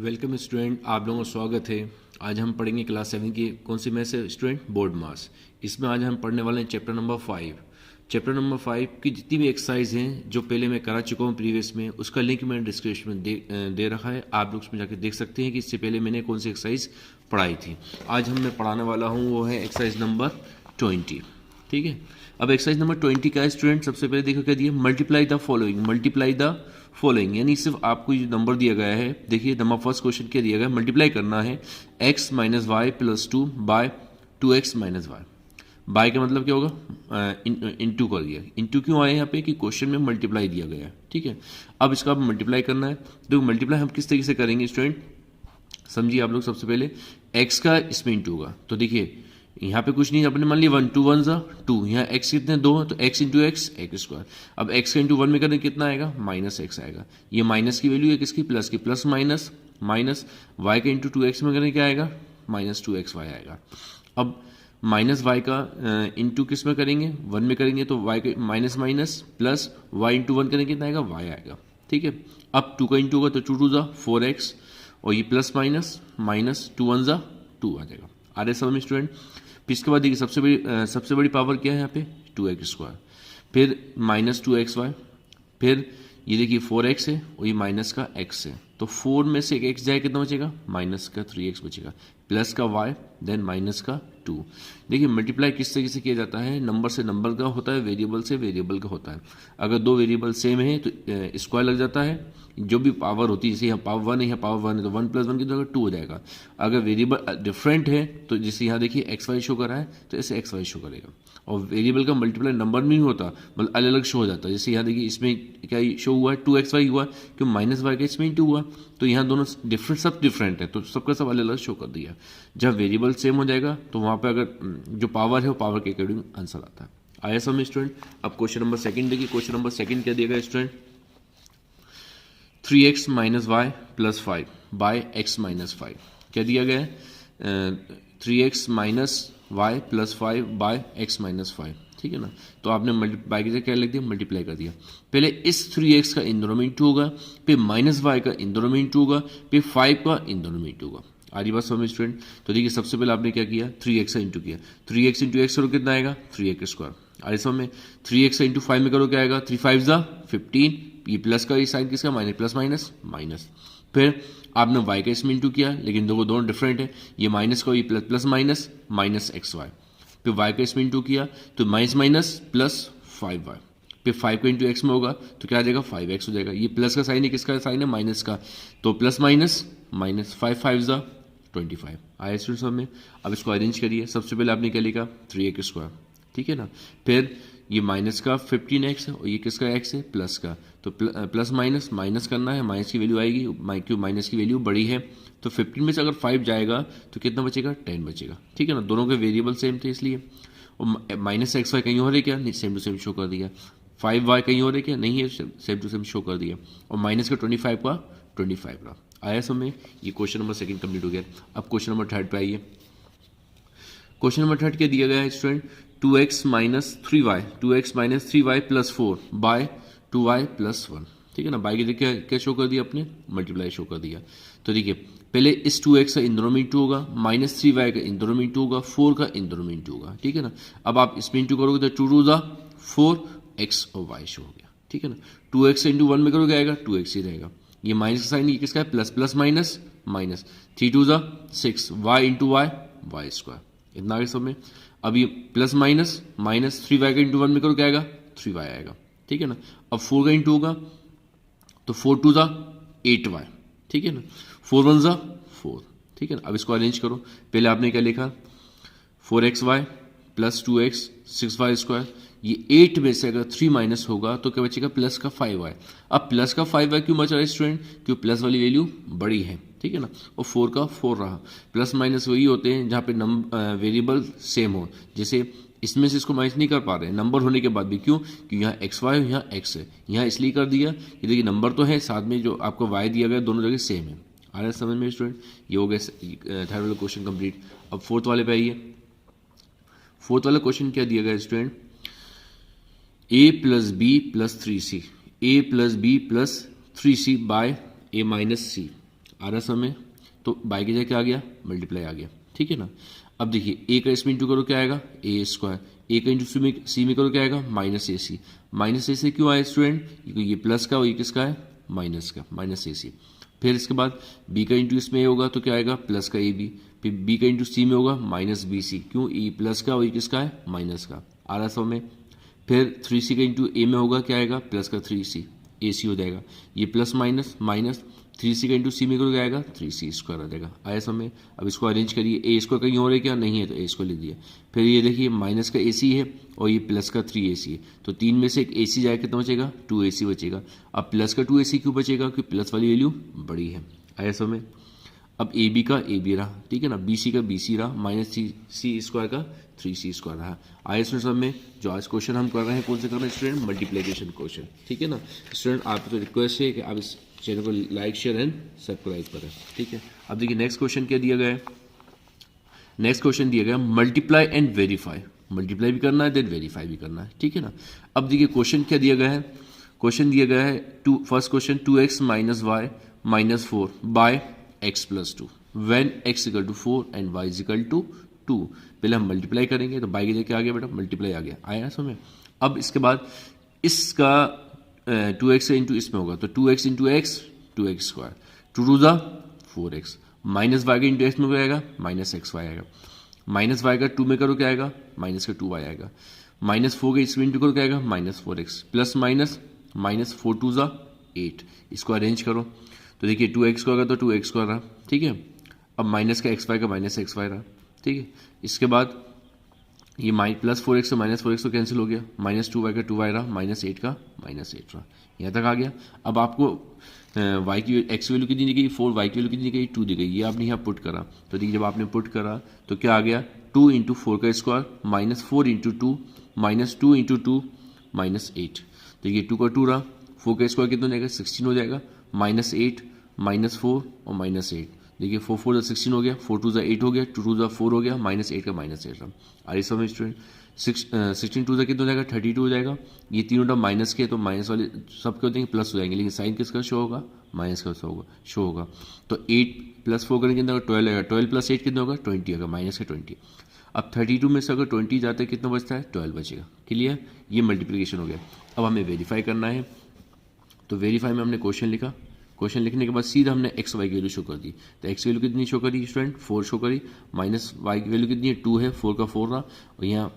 Welcome student, आप लोगों का स्वागत है। आज हम पढ़ेंगे क्लास 7 की कौन सी मैथ्स है स्टूडेंट? बोर्ड मास। इसमें आज हम पढ़ने वाले हैं चैप्टर नंबर 5। चैप्टर नंबर 5 की जितनी भी एक्सरसाइज हैं जो पहले मैं करा चुका हूँ प्रीवियस में, उसका लिंक मैंने डिस्क्रिप्शन में दे रखा है। आप लोग उसमें जाकर देख सकते हैं कि इससे पहले मैंने कौन सी एक्सरसाइज पढ़ाई थी। आज हम मैं पढ़ाने वाला हूँ वो है एक्सरसाइज नंबर 20। ठीक है, अब एक्सरसाइज नंबर 20 का है स्टूडेंट। सबसे पहले देखो क्या दिया, multiply the following. Multiply the following यानी सिर्फ आपको जो नंबर दिया गया है, देखिए नंबर फर्स्ट क्वेश्चन क्या दिया गया है, मल्टीप्लाई करना है x minus Y plus 2 by 2x minus y. By का मतलब क्या होगा, इंटू कर दिया। इंटू क्यों आया यहाँ पे कि क्वेश्चन में मल्टीप्लाई दिया गया है। ठीक है, अब इसका मल्टीप्लाई करना है। तो मल्टीप्लाई हम किस तरीके से करेंगे स्टूडेंट, समझिए आप लोग। सबसे पहले x का इसमें इंटू होगा, तो देखिए यहाँ पे कुछ नहीं, अपने मान लिया 1 2 1 2, यहाँ x कितने 2 हैं, तो x इंटू एक्स स्क्वायर। अब x का इंटू 1 में करें कितना आएगा, माइनस x आएगा। ये माइनस की वैल्यू है किसकी, प्लस की, प्लस माइनस माइनस। y का इंटू 2x में करें क्या आएगा, माइनस 2xy आएगा। अब माइनस y का इंटू किस में करेंगे, 1 में करेंगे, तो y का minus minus plus y into 1 करेंगे कितना आएगा, y आएगा। ठीक है, अब 2 का इंटू होगा तो 2 2 ज़ा 4x, और ये प्लस माइनस माइनस 2 1 ज़ा 2 आ जाएगा। आ रहे समझ में स्टूडेंट? फिर इसके बाद देखिए सबसे बड़ी पावर क्या है यहाँ पे, 2x स्क्वायर, फिर माइनस 2xy, फिर ये देखिए 4x है और ये माइनस का x है, तो 4 में से एक x जाए कितना बचेगा, माइनस का 3x बचेगा, प्लस का y, देन माइनस का 2। देखिए मल्टीप्लाई किस तरीके से किया जाता है, नंबर से नंबर का होता है, वेरिएबल से वेरिएबल का होता है। अगर दो वेरिएबल सेम है तो स्क्वायर लग जाता है, जो भी पावर होती है, जैसे यहाँ पावर 1 है, यहाँ पावर 1 है, तो 1 प्लस 1 की जगह 2 हो जाएगा। अगर वेरिएबल डिफरेंट है तो जैसे यहाँ देखिए एक्स वाई शो कर रहा है, तो ऐसे एक्स वाई शो करेगा। और वेरिएबल का मल्टीप्लाई नंबर में नहीं होता, मतलब अलग अलग शो हो जाता है। जैसे यहाँ देखिए इसमें क्या शो हुआ है, 2xy हुआ, क्यों माइनस वाई का इसमें 2 हुआ, तो यहाँ दोनों डिफरेंट, सब डिफरेंट है, तो सबका सब अलग अलग शो कर दिया। जब वेरिएबल सेम हो जाएगा तो वहाँ पर अगर जो पावर है वो पावर के अकॉर्डिंग आंसर आता है। आया समझ स्टूडेंट? अब क्वेश्चन नंबर सेकंड देखिए। क्वेश्चन नंबर सेकंड क्या दिया गया student, 3x minus Y plus 5 by x minus 5। क्या दिया गया है, 3x minus Y plus 5 by x minus 5। ठीक है ना, तो आपने बाई की जगह क्या लिख दिया, मल्टीप्लाई कर दिया। पहले इस 3x का इन दोनों में इंटू होगा, फिर माइनस वाई का इन दोनों में इंटू होगा, फिर 5 का इन दोनों में इंटू होगा। आरी बात समझ स्टूडेंट? तो देखिए सबसे पहले आपने क्या किया, 3x का इंटू किया, 3x इंटू एक्स करो कितना आएगा, 3x स्क्वायर। आगे समझ में, 3x का इंटू 5 में करो क्या आएगा, 3 5 ज़ा 15, ये प्लस का, ये साइन किसका, माइनस, प्लस माइनस माइनस। फिर आपने y का इसमें इंटू किया, लेकिन दोनों डिफरेंट है, ये माइनस का, ये plus plus minus minus X Y. फिर y का इसमें इंटू किया तो माइनस माइनस प्लस 5y, फिर 5 का इंटू एक्स में होगा तो क्या आ जाएगा, 5x हो जाएगा। ये प्लस का साइन है, किसका साइन है, माइनस का, तो प्लस माइनस माइनस 5 5 ज़ा 25। आया स्टूडेंट सब में? अब इसको अरेंज करिए। सबसे पहले आपने क्या लिखा, 3x स्क्वायर। ठीक है ना, फिर ये माइनस का 15x है और ये किसका x है, प्लस का, तो प्लस माइनस माइनस करना है, माइनस की वैल्यू आएगी, क्यों माइनस की वैल्यू बड़ी है, तो 15 में से अगर 5 जाएगा तो कितना बचेगा, 10 बचेगा। ठीक है ना, दोनों के वेरिएबल सेम थे इसलिए। और माइनस एक्स वाई कहीं हो रहे क्या, नहीं, सेम टू सेम शो कर दिया। 5y कहीं हो रहे क्या, नहीं है, सेम टू सेम शो कर दिया। और माइनस का 25 का 25 रहा। आया समय, ये क्वेश्चन नंबर सेकंड कंप्लीट हो गया। अब क्वेश्चन नंबर थर्ड पे आइए। क्वेश्चन नंबर थर्ड क्या दिया गया है student, 2x minus 3y, 2x minus 3y plus 4 by 2y plus 1। ठीक है ना, बाई की जगह क्या शो कर दिया, अपने मल्टीप्लाई शो कर दिया। तो देखिए पहले इस 2x का इन दोनों में इंटू होगा, माइनस 3y का इन दोनों में इंटू होगा, 4 का इन दोनों में इंटू होगा। ठीक है ना, अब आप इसमें इंटू करोगे तो 2 2 ज़ा 4x और y शो हो गया। ठीक है ना, 2x इंटू 1 में करोगे आएगा 2x ही रहेगा। ये माइनस का साइन, ये किसका है, प्लस प्लस माइनस माइनस, 3 2 ज़ा 6, y इंटू वाई स्क्वायर। इतना आगे सब में। अब ये प्लस माइनस माइनस 3y का इंटू 1 में करो क्या आएगा, 3y आएगा। ठीक है ना, अब 4 का इंटू होगा तो 4 2 ज़ा 8y। ठीक है ना, 4 1 ज़ा 4। ठीक है ना, अब इसको अरेंज करो। पहले आपने क्या लिखा, 4xy plus 2x 6y square. ये 8 में से अगर 3 माइनस होगा तो क्या बचेगा, प्लस का 5y। अब प्लस का 5y क्यों बच रहा है स्टूडेंट, क्यों प्लस वाली वैल्यू बड़ी है। ठीक है ना, और 4 का 4 रहा। प्लस माइनस वही होते हैं जहाँ पे वेरिएबल सेम हो, जैसे इसमें से इसको माइनस नहीं कर पा रहे हैं नंबर होने के बाद भी, क्यों, क्योंकि यहाँ एक्स वाई यहाँ एक्स है, यहाँ इसलिए कर दिया कि देखिए नंबर तो है, साथ में जो आपको वाई दिया गया दोनों जगह सेम है। आ रहा है समझ में स्टूडेंट? ये हो गया थर्ड वाला क्वेश्चन कंप्लीट। अब फोर्थ वाले पे आइए। फोर्थ वाला क्वेश्चन क्या दिया गया student, a plus B plus 3c, a plus B plus 3c by a minus C. आ रहा समय, तो बाई की जगह क्या आ गया, मल्टीप्लाई आ गया, ठीक है ना। अब देखिए ए का इसमें इंटू करो क्या आएगा, ए स्क्वायर, ए का इंटू सी में करो क्या आएगा, माइनस ए सी। माइनस ए सी क्यों आया स्टूडेंट, ये प्लस का और ये किसका है, माइनस का, माइनस ए सी। फिर इसके बाद बी का इंटू इसमें होगा तो क्या आएगा, प्लस का ए बी। फिर बी का इंटू सी में होगा माइनस बी सी, क्यों, ई प्लस का और ये किसका है, माइनस का, आ रहा सौ में। फिर 3c का इंटू ए में होगा क्या आएगा, प्लस का 3c, ए सी हो जाएगा, ये प्लस माइनस माइनस 3c का इंटू सी में करो क्या आएगा, 3c स्क्वायर आ जाएगा, आया समय। अब इसको अरेंज करिए, ए स्क्वायर कहीं और है क्या, नहीं है, तो ए स्क्वायर लिख दिया। फिर ये देखिए माइनस का ए सी है और ये प्लस का 3ac है, तो 3 में से एक ए सी जाएगा, कितना बचेगा, 2ac बचेगा। अब प्लस का 2ac क्यों बचेगा, क्योंकि प्लस वाली वैल्यू बड़ी है, आया समय। अब ए बी का ए बी रहा, ठीक है ना, बी सी का बी सी रहा, माइनस सी स्क्वायर का 3c स्क्वायर रहा। आए स्टूडेंट सब में जो आज क्वेश्चन हम कर रहे हैं, कौन से कर रहे हैं स्टूडेंट, मल्टीप्लिकेशन क्वेश्चन, ठीक है ना। स्टूडेंट आपको तो रिक्वेस्ट है कि आप इस चैनल को लाइक शेयर एंड सब्सक्राइब करें, ठीक है। अब देखिए नेक्स्ट क्वेश्चन क्या दिया गया है, नेक्स्ट क्वेश्चन दिया गया मल्टीप्लाई एंड वेरीफाई, मल्टीप्लाई भी करना है देन वेरीफाई भी करना है, ठीक है ना। अब देखिए क्वेश्चन क्या दिया गया है, क्वेश्चन दिया गया है first question 2x minus y minus 4 by x plus 2 when x equal to 4 and y equal to 2। पहले हम मल्टीप्लाई करेंगे, तो बाई की जगह क्या आ गया बेटा, मल्टीप्लाई आ गया, आया समझ। अब इसके बाद इसका 2x इंटू इसमें होगा, तो 2x into x 2x square, 2 to ज़ा 4x, माइनस वाई का इंटू एक्स में क्या आएगा, माइनस एक्स वाई आएगा, माइनस वाई का 2 में करो क्या आएगा, माइनस का 2y आएगा, माइनस 4 का इसमें इंटू करो क्या आएगा, minus 4x, plus minus minus 4 two ज़ा 8, इसको अरेंज करो, तो देखिए 2x को होगा तो 2x को रहा, ठीक है। अब माइनस का एक्स वाई का माइनस एक्स वाई रहा, ठीक है। इसके बाद ये प्लस 4x से माइनस 4x तो कैंसिल हो गया, माइनस 2y का 2y रहा, माइनस 8 का माइनस 8 रहा, यहाँ तक आ गया। अब आपको y की एक्स वैल्यू कितनी दी गई, 4, y की वैल्यू कितनी दी गई, 2 दी गई, ये आपने यहाँ पुट करा, तो देखिए जब आपने पुट करा तो क्या आ गया, 2 इंटू 4 का square minus 4 into 2 minus 2 into 2 minus 8, देखिए 2 का 2 रहा, 4 का स्क्वायर कितना हो जाएगा, 16 हो जाएगा, माइनस 8 माइनस 4 और माइनस 8, देखिए 4 4 16 हो गया, 4 2 8 हो गया, 2 2 4 हो गया, माइनस 8 का माइनस 8 रहा। आइए समझ स्टूडेंट, 16 2 कितना हो जाएगा, 32 हो जाएगा, ये तीनों टर्म माइनस के, तो माइनस वाले सबके होते हैं प्लस हो जाएंगे, लेकिन साइन किसका शो होगा, माइनस का शो होगा। तो 8 प्लस 4 करेंगे कितना होगा, 12 आएगा, 12 प्लस 8 कितना होगा, 20 होगा, माइनस का 20। अब 32 में से अगर 20 जाते हैं कितना बचता है, 12 बचेगा, क्लियर, ये मल्टीप्लिकेशन हो गया। अब हमें वेरीफाई करना है, तो वेरीफाई में हमने क्वेश्चन लिखा, क्वेश्चन लिखने के बाद सीधा हमने एक्स वाई की वैल्यू शो कर दी, तो एक्स वैल्यू कितनी शो करी स्टूडेंट, 4 शो करी, माइनस वाई की वैल्यू कितनी है, 2 है, 4 का 4 रहा, और यहाँ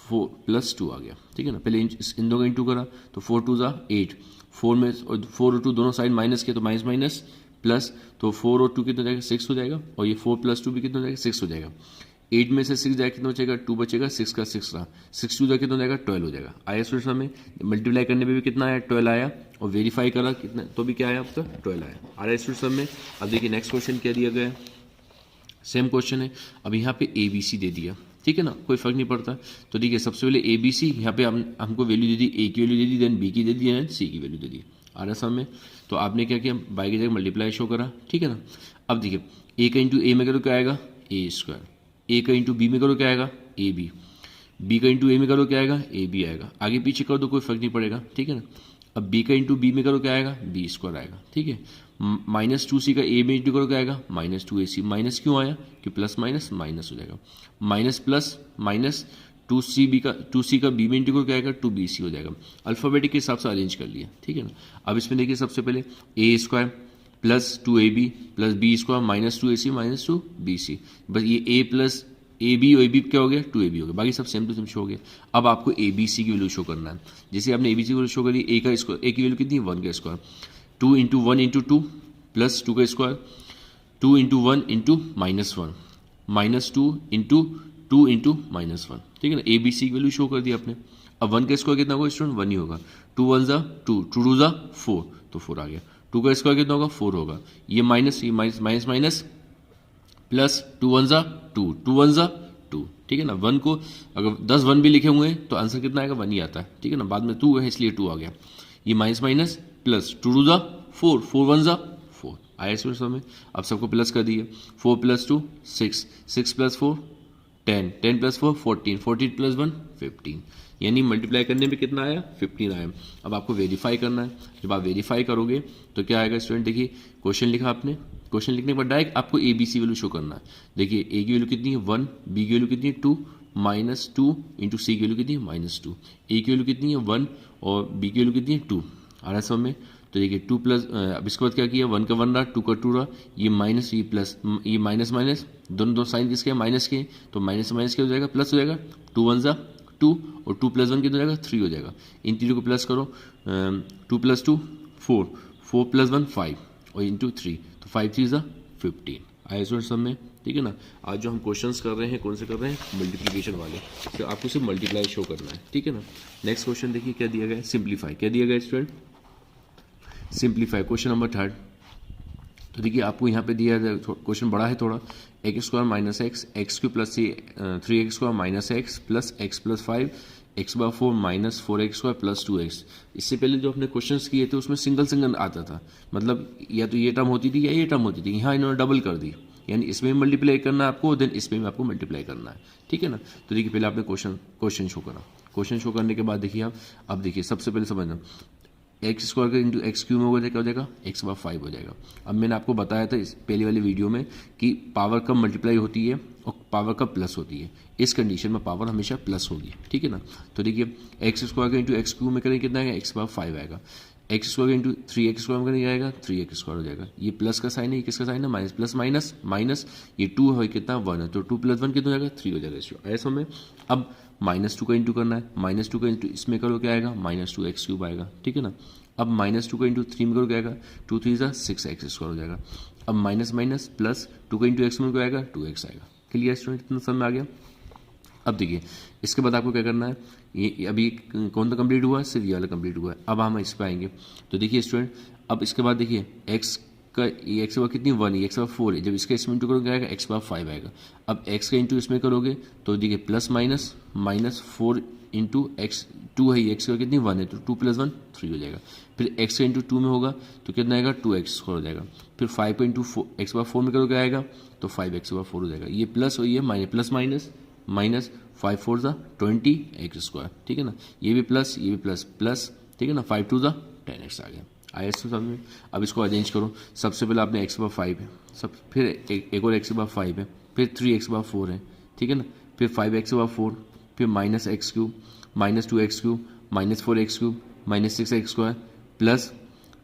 4 प्लस 2 आ गया, ठीक है ना। पहले इन दो का इंटू करा, तो 4 2 ज़ा 8, 4 में 4 और 2 दोनों साइड माइनस के, तो माइनस माइनस प्लस, तो 4 और 2 कितना हो जाएगा, 6 हो जाएगा, और ये 4 प्लस 2 भी कितना हो जाएगा, 6 हो जाएगा। 8 में से 6 जाएगा कितना बचेगा, 2 बचेगा, 6 का 6 रहा, 6 2 कितना हो जाएगा, 12 हो जाएगा। आया स्टूडेंट में मल्टीप्लाई करने में भी कितना आया, 12 आया, और वेरीफाई करा कितना, तो भी क्या आया आपका, 12 आया। आ रहा है स्टूडेंट में। अब देखिए नेक्स्ट क्वेश्चन क्या दिया गया है, सेम क्वेश्चन है, अब यहाँ पे ए बी सी दे दिया, ठीक है ना, कोई फर्क नहीं पड़ता। तो देखिए सबसे पहले ए बी सी, यहाँ पे हमको वैल्यू दे दी, ए की वैल्यू दे दी, देन बी की दे दी, देन सी की वैल्यू दे दी, आ रहा सामने। तो आपने क्या किया, बाई की जगह मल्टीप्लाई शो करा, ठीक है ना। अब देखिए ए का इंटू ए में करो क्या आएगा, ए स्क्वायर, ए का इंटू बी में करो क्या आएगा, ए बी, बी का इंटू ए में करो क्या आएगा, ए बी आएगा, आगे पीछे करो तो कोई फर्क नहीं पड़ेगा, ठीक है ना। अब बी का इंटू बी में करो क्या आएगा, बी स्क्वायर आएगा, ठीक है। माइनस 2c का ए में इंटू करो क्या आएगा, माइनस 2ac, माइनस क्यों आया, कि प्लस माइनस माइनस हो जाएगा, माइनस प्लस माइनस 2c का बी में इंटू करो क्या आएगा, 2bc हो जाएगा। अल्फाबेटिक के हिसाब से अरेंज कर लिया, ठीक है ना। अब इसमें देखिए सबसे पहले A square plus 2ab plus B square minus 2ac minus 2bc, बस ये a प्लस ए बी और ए बी क्या हो गया, 2ab हो गया, बाकी सब सेम टू सेम शो हो गया। अब आपको ए बी सी की वैल्यू शो करना है, जैसे आपने ए बी सी की वैल्यू शो करी, ए का स्क्वायर, ए की वैल्यू कितनी, 1 का स्क्वायर, 2 इंटू 1 इंटू 2 प्लस 2 का square, 2 into 1 into minus 1 minus 2 into 2 into minus 1, ठीक है ना। ए बी सी की वैल्यू शो कर दी आपने। अब 1 का स्क्वायर कितना होगा स्टूडेंट, 1 ही होगा, 2 1 ज़ा 2, 2 2 ज़ा 4, तो 4 आ गया। 2 का स्क्वायर कितना होगा, 4 होगा, ये माइनस माइनस माइनस प्लस 2 1 ज़ा 2, 2 1 ज़ा 2, ठीक है ना। 1 को अगर 10 1 भी लिखे हुए हैं तो आंसर कितना आएगा, 1 ही आता है, ठीक है ना। बाद में 2 है इसलिए 2 आ गया, ये माइनस माइनस प्लस 2 2 ज़ा 4, 4 1 ज़ा 4, आया इसमें समय। अब सबको प्लस कर दिए, 4 प्लस 2 6, 6 प्लस 4 10, 10 प्लस 4 14, 14 प्लस 1 15, यानी मल्टीप्लाई करने में कितना आया 15 आया। अब आपको वेरीफाई करना है। जब आप वेरीफाई करोगे तो क्या आएगा स्टूडेंट, देखिए क्वेश्चन लिखा आपने, क्वेश्चन लिखने के बाद डायरेक्ट आपको A B C value show करना है। देखिए ए की वैल्यू कितनी है 1, बी की वैल्यू कितनी है 2, -2 इंटू सी की वैल्यू कितनी है -2, ए की वैल्यू कितनी है 1 और बी की वैल्यू कितनी है 2। आ रहा है समझ में? तो देखिए 2 प्लस, अब इसके बाद क्या किया, 1 का 1 रहा, 2 का 2 रहा, ये माइनस ये प्लस, ये माइनस माइनस, दोनों साइन किसके माइनस के, तो माइनस माइनस क्या हो जाएगा प्लस हो जाएगा, 2 1 जा 2 और 2 प्लस 1 कितना हो जाएगा 3 हो जाएगा। इन तीनों को प्लस करो, 2 प्लस 2 4, 4 प्लस 1 5 और इंटू 3, तो 5 3 जा 15। आया स्टूडेंट सब में? ठीक है ना। आज जो हम क्वेश्चंस कर रहे हैं कौन से कर रहे हैं, मल्टीप्लिकेशन वाले, तो आपको सिर्फ मल्टीप्लाई शो करना है। ठीक है ना। नेक्स्ट क्वेश्चन देखिए क्या दिया गया है, सिंप्लीफाई। क्या दिया गया है स्टूडेंट, सिंप्लीफाई, क्वेश्चन नंबर 3। तो देखिए आपको यहाँ पे दिया है, क्वेश्चन बड़ा है थोड़ा, X square minus X, X cube plus 3x square minus X plus X plus 5, X बार 4 minus 4x square plus 2x। इससे पहले जो अपने क्वेश्चंस किए थे उसमें सिंगल सिंगल आता था, मतलब या तो ये टर्म होती थी या ये टर्म होती थी, यहाँ इन्होंने डबल कर दी, यानी इसमें भी मल्टीप्लाई करना है आपको, देन इसमें भी आपको मल्टीप्लाई करना है। ठीक है ना। तो देखिए पहले आपने क्वेश्चन शो करा, क्वेश्चन शो करने के बाद देखिए आप, अब देखिए सबसे पहले समझना, एक्स स्क्वायर का इंटू एक्स क्यू में हो जाएगा, क्या हो जाएगा एक्स बार 5 हो जाएगा। अब मैंने आपको बताया था इस पहली वाली वीडियो में कि पावर कब मल्टीप्लाई होती है और पावर कब प्लस होती है। इस कंडीशन में पावर हमेशा प्लस होगी। ठीक है ना। तो देखिए एक्स स्क्वायर का इंटू एक्स क्यू में करेंगे कितना आएगा, एक्स बार 5 आएगा। X square into 3x square में करेंगे आएगा 3x स्क्वायर हो जाएगा। ये प्लस का साइन है, ये किसका साइन है माइनस, प्लस माइनस माइनस, ये 2 है कितना 1 है, तो 2 प्लस 1 कितना हो जाएगा 3 हो जाएगा। ऐसा में अब -2 का इंटू करना है, -2 का इंटू इसमें करो क्या आएगा -2x क्यूब आएगा। ठीक है ना। अब -2 का इंटू 3 में करो क्या आएगा 2 3 जा 6x स्क्वायर हो जाएगा। अब माइनस माइनस प्लस 2 का इंटू एक्स में क्या आएगा 2x आएगा। क्लियर स्टूडेंट, इतना समझ में आ गया। अब देखिए इसके बाद आपको क्या करना है, ये अभी कौन सा कंप्लीट हुआ है, सिर्फ ये वाला कंप्लीट हुआ है। अब हम इस पर आएंगे। तो देखिए स्टूडेंट, अब इसके बाद देखिए एक्स का, ये एक्स बार कितनी 1 है, एक्स बार 4 है, जब इसका इसमें इंटू करोगे आएगा एक्स बार 5 आएगा। अब एक्स का इंटू इसमें करोगे तो देखिए plus minus minus 4 into x, 2 है, एक्स का कितनी 1 है, तो 2 प्लस 1 3 हो जाएगा। फिर एक्स का इंटू 2 में होगा तो कितना आएगा 2x स्क्वायर हो जाएगा। फिर 5 का इंटू एक्स बार 4 में करोगे आएगा तो 5x बार 4 हो जाएगा। ये प्लस और ये माइनस, प्लस माइनस माइनस 5 4 जा 20x स्क्वायर। ठीक है ना। ये भी प्लस ये भी प्लस प्लस, ठीक है ना, 5 2 जा 10x आ गया। आया इसको समझ में। अब इसको अरेंज करो। सबसे पहले आपने x बार 5 है, सब फिर एक और x बार 5 है, फिर 3x बार 4 है, ठीक है ना, फिर 5x बार 4, फिर minus x cube, minus 2x cube, minus 4x cube, minus 6x square plus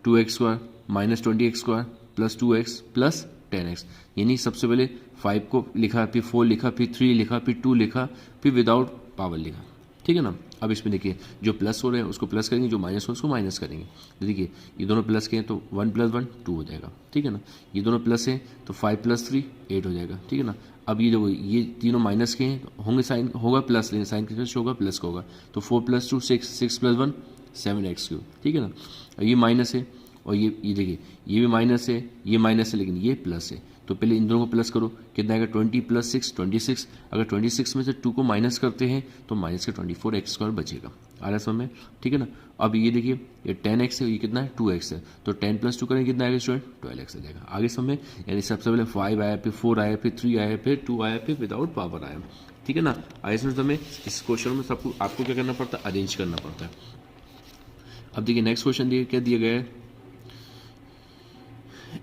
2x square minus 20x square plus 2x plus 10x। यानी सबसे पहले 5 को लिखा, फिर 4 लिखा, फिर 3 लिखा, फिर 2 लिखा, फिर विदाउट पावर लिखा। ठीक है ना। अब इसमें देखिए जो प्लस हो रहे हैं उसको प्लस करेंगे, जो माइनस हो उसको माइनस करेंगे। तो देखिए ये दोनों प्लस के हैं तो 1 + 1 2 हो जाएगा। ठीक है ना। ये दोनों प्लस हैं तो 5 + 3 8 हो जाएगा। ठीक है ना। अब ये जो ये तीनों माइनस के हैं होंगे, साइन होगा प्लस, लेकिन साइन किसका होगा प्लस का होगा। तो 4 + 2 6, 6 + 1 7x क्यूब। ठीक है ना। और ये माइनस है और ये देखिए ये भी माइनस है, ये माइनस है, लेकिन ये प्लस है। तो पहले इन दोनों को प्लस करो, कितना आएगा 20 + 6 26। अगर 26 में से 2 को माइनस करते हैं तो माइनस का 24x स्क्वायर बचेगा। आ रहा समझ में। ठीक है ना। अब ये देखिए ये 10x है, ये कितना है 2x है, तो 10 + 2 करेंगे कितना आएगा स्टूडेंट 12x आ जाएगा। आगे समझ में। यानी सबसे पहले 5 आया, फिर 4 आया, फिर 3 आया, फिर 2 आया, फिर विदाउट पावर आया। ठीक है ना। आगे समझ में। इस क्वेश्चन में सबको आपको क्या करना पड़ता है, अरेंज करना पड़ता है। अब देखिए नेक्स्ट क्वेश्चन दिए क्या दिया गया है,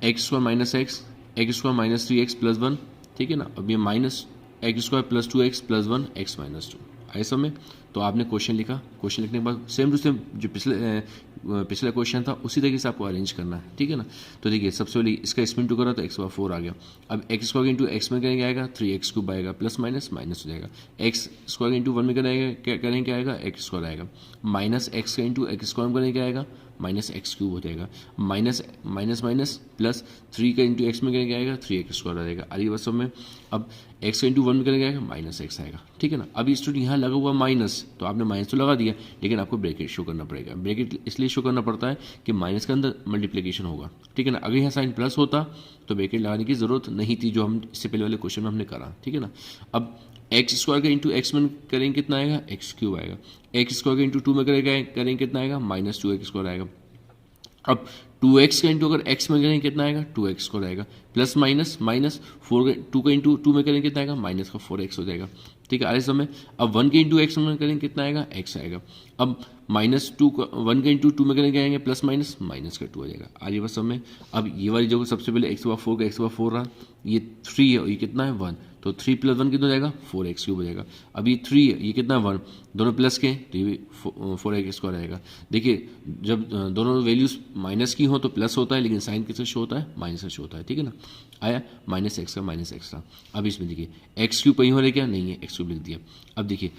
x square minus X, x square minus 3x + 1। ठीक है ना। अब ये minus x square plus 2x + 1 x - 2 आए समय। तो आपने क्वेश्चन लिखा, क्वेश्चन लिखने के बाद सेम टू सेम जो पिछला क्वेश्चन था उसी तरीके से आपको अरेंज करना है। ठीक है ना। तो देखिए सबसे पहले इसका इसमें इंटू करा तो x बार 4 आ गया। अब एक्स स्क्वायर इंटू एक्स में करेंगे आएगा 3x क्यूब आएगा, प्लस माइनस माइनस हो जाएगा। एक्स स्क्वायर इंटू 1 में करेंगे क्या आएगा एक्स स्क्वायर आएगा, माइनस एक्स का इंटू एक्स स्क्वायर में करेंगे क्या आएगा माइनस एक्स क्यूब हो जाएगा, माइनस माइनस माइनस प्लस 3 का इंटू एक्स में करेंगे आएगा 3x स्क्वायर आ जाएगा। आगे बस में अब एक्स का इंटू 1 में करेंगे आएगा माइनस एक्स आएगा। ठीक है ना। अभी स्टूडेंट यहाँ लगा हुआ माइनस, तो आपने माइनस तो लगा दिया, लेकिन आपको ब्रैकेट शो करना पड़ेगा। ब्रैकेट इसलिए शो करना पड़ता है कि माइनस के अंदर मल्टीप्लिकेशन होगा। ठीक है ना। अगर यहाँ साइन प्लस होता तो ब्रैकेट लगाने की जरूरत नहीं थी, जो हम इससे पहले वाले क्वेश्चन में हमने करा। ठीक है ना। अब एक्स स्क्वायर का इंटू एक्स में करेंगे कितना आएगा एक्स क्यूब आएगा, एक्स स्क्वायर का इंटू 2 में करेंगे कितना आएगा -2x स्क्वायर आएगा। अब 2x का इंटू अगर x में करेंगे कितना आएगा 2x को रहेगा, प्लस माइनस माइनस 4 2 का इंटू 2 में करेंगे कितना आएगा माइनस का 4x हो जाएगा, ठीक है। आगे समय अब 1 के इंटू x में करेंगे कितना आएगा x आएगा, अब माइनस 2 का 1 के इंटू 2 में करेंगे आएंगे प्लस माइनस माइनस का 2 आ जाएगा। आगे बस समय अब ये वाली जगह सबसे पहले x बार 4 का x बार 4 रहा, ये 3 है और ये कितना है 1, तो 3 प्लस 1 कितना हो जाएगा 4x क्यूब हो जाएगा। अब ये 3 है ये कितना 1, दोनों प्लस के तो ये 4x स्क्वायर आएगा। देखिए जब दोनों वैल्यूज माइनस की हो तो प्लस होता है, लेकिन साइन किससे शो होता है माइनस से शो होता है, ठीक है ना। आया माइनस एक्स का माइनस एक्स था। अब इसमें देखिए एक्स क्यूब कहीं हो रहा है क्या, नहीं है, एक्स क्यूब लिख दिया। अब देखिए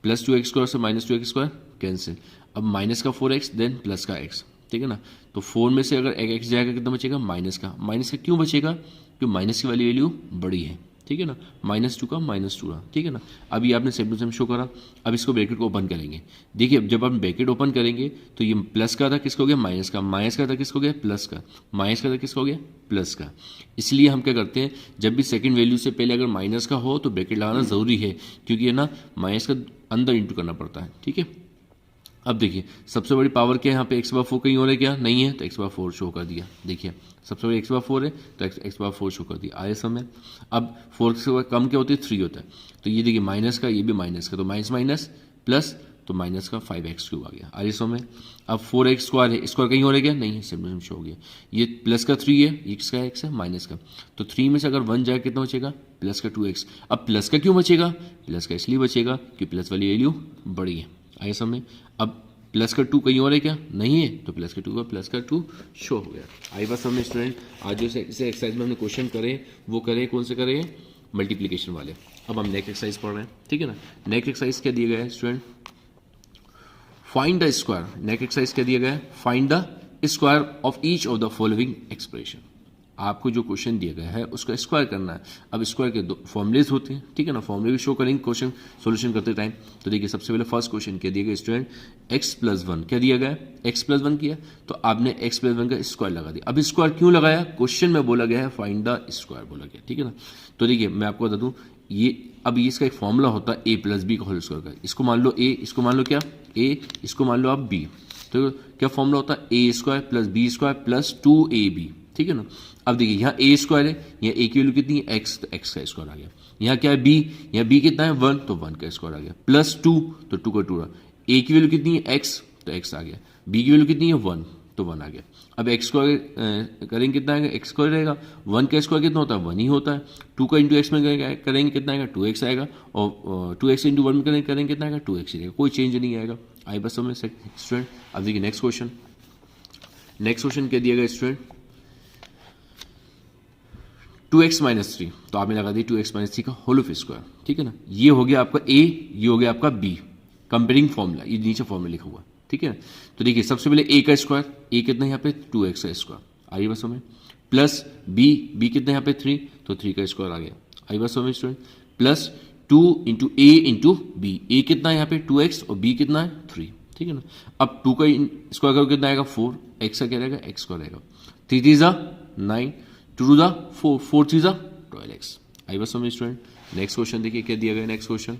प्लस 2x स्क्वायर से माइनस 2x स्क्वायर कैंसिल, अब माइनस का 4x देन प्लस का x, ठीक है ना। तो 4 में से अगर x जाएगा कितना बचेगा माइनस का क्यों बचेगा, क्योंकि माइनस की वाली वैल्यू बड़ी है, ठीक है ना। -2 का -2 रहा, ठीक है ना। अब ये आपने सेम टू सेम शो करा। अब इसको ब्रैकेट को ओपन करेंगे, देखिए जब आप ब्रैकेट ओपन करेंगे तो ये प्लस का था किसको गया माइनस का था किसको गया प्लस का, माइनस का था किसको गया प्लस का। इसलिए हम क्या करते हैं जब भी सेकंड वैल्यू से पहले अगर माइनस का हो तो ब्रैकेट लगाना ज़रूरी है, क्योंकि है ना माइनस का अंदर इंटू करना पड़ता है, ठीक है। अब देखिए सबसे बड़ी पावर क्या है यहाँ पे x/4 कहीं और है क्या, नहीं है, तो x/4 शो कर दिया। देखिए सबसे बड़ी x/4 है तो x/4 शो कर दिया। आए समय अब 4 से कम क्या होती है 3 होता है, तो ये देखिए माइनस का ये भी माइनस का, तो माइनस माइनस प्लस तो माइनस का 5x क्यूब आ गया। आगे समय अब 4x स्क्वायर है, स्क्वायर कहीं और है क्या, नहीं है, सिंपल शो हो गया। ये प्लस का 3 है, ये किसका x है माइनस का, तो 3 में से अगर 1 जाए कितना बचेगा प्लस का 2x। अब प्लस का क्यों बचेगा, प्लस का इसलिए बचेगा कि प्लस वाली वैल्यू बड़ी है। आगे समय अब प्लस का 2 कहीं और है क्या, नहीं है, तो प्लस का 2 का प्लस का 2 शो हो गया। आई बस हमने स्टूडेंट आज जो से एक्सरसाइज में हमने क्वेश्चन करे वो करे, कौन से करे मल्टीप्लिकेशन वाले। अब हम नेक्स्ट एक्सरसाइज पढ़ रहे हैं, ठीक है ना। नेक्स्ट एक्सरसाइज क्या दिया गया है student, find the square. Next exercise क्या दिया गया है, find the square of each of the following expression. आपको जो क्वेश्चन दिया गया है उसका स्क्वायर करना है। अब स्क्वायर के दो फॉर्मुलेज होते हैं, ठीक है ना, फॉर्मुले भी शो करेंगे क्वेश्चन सोल्यूशन करते टाइम। तो देखिए सबसे पहले फर्स्ट क्वेश्चन क्या दिया गया स्टूडेंट, x+1 क्या दिया गया है, x+1 किया तो आपने x+1 का स्क्वायर लगा दिया। अब स्क्वायर क्यों लगाया, क्वेश्चन में बोला गया है फाइंड द स्क्वायर बोला गया, ठीक है ना। तो देखिए मैं आपको बता दूं ये अब इसका एक फॉर्मूला होता है a+b का होल स्क्वायर का। इसको मान लो a, इसको मान लो क्या a, इसको मान लो आप b, तो क्या फॉर्मूला होता है a² + b² + 2ab, ठीक है ना। अब देखिए यहाँ a स्क्वायर है, यहाँ a की वैल्यू कितनी है x, तो x का स्क्वायर आ गया। यहाँ क्या है b, यहाँ b कितना है 1, तो 1 का स्क्वायर आ गया, +2 तो 2 का 2 रहा। a की वैल्यू कितनी है x, तो x आ गया, b की वैल्यू कितनी है 1, तो 1 आ गया। अब x स्क्वायर करेंगे कितना आएगा, x स्क्वायर रहेगा, 1 का स्क्वायर कितना होता है 1 ही होता है। 2 का इंटू x में करेंगे कितना आएगा 2x आएगा, और 2x इंटू 1 में करेंगे कितना आएगा 2x ही रहेगा, कोई चेंज नहीं आएगा। आई बस समझ स्टूडेंट। अब देखिए नेक्स्ट क्वेश्चन, नेक्स्ट क्वेश्चन क्या दिया गया स्टूडेंट, 2x - 3, तो आपने लगा दी 2x - 3 का होल ऑफ स्क्वायर, ठीक है ना। ये हो गया आपका a, ये हो गया आपका b, कंपेयरिंग फॉर्मूला, ये नीचे फॉर्मूला लिखा हुआ, ठीक है। तो देखिए सबसे पहले a का स्क्वायर, a कितना यहाँ पे 2x का स्क्वायर, आइए बस हमें, प्लस b कितना यहाँ पे 3, तो 3 का स्क्वायर आ गया। आइए बस हमें student, plus 2 into a into b, a कितना है यहाँ पे 2x और b कितना है 3, ठीक है ना। अब 2 का स्क्वायर करो कितना आएगा 4, x का क्या रहेगा x स्क्वायर रहेगा, 3 3 जा 9, 2 2 जा 4, 4 3 जा 12x। आई बस समझ स्टूडेंट। नेक्स्ट क्वेश्चन देखिए क्या दिया गया नेक्स्ट क्वेश्चन।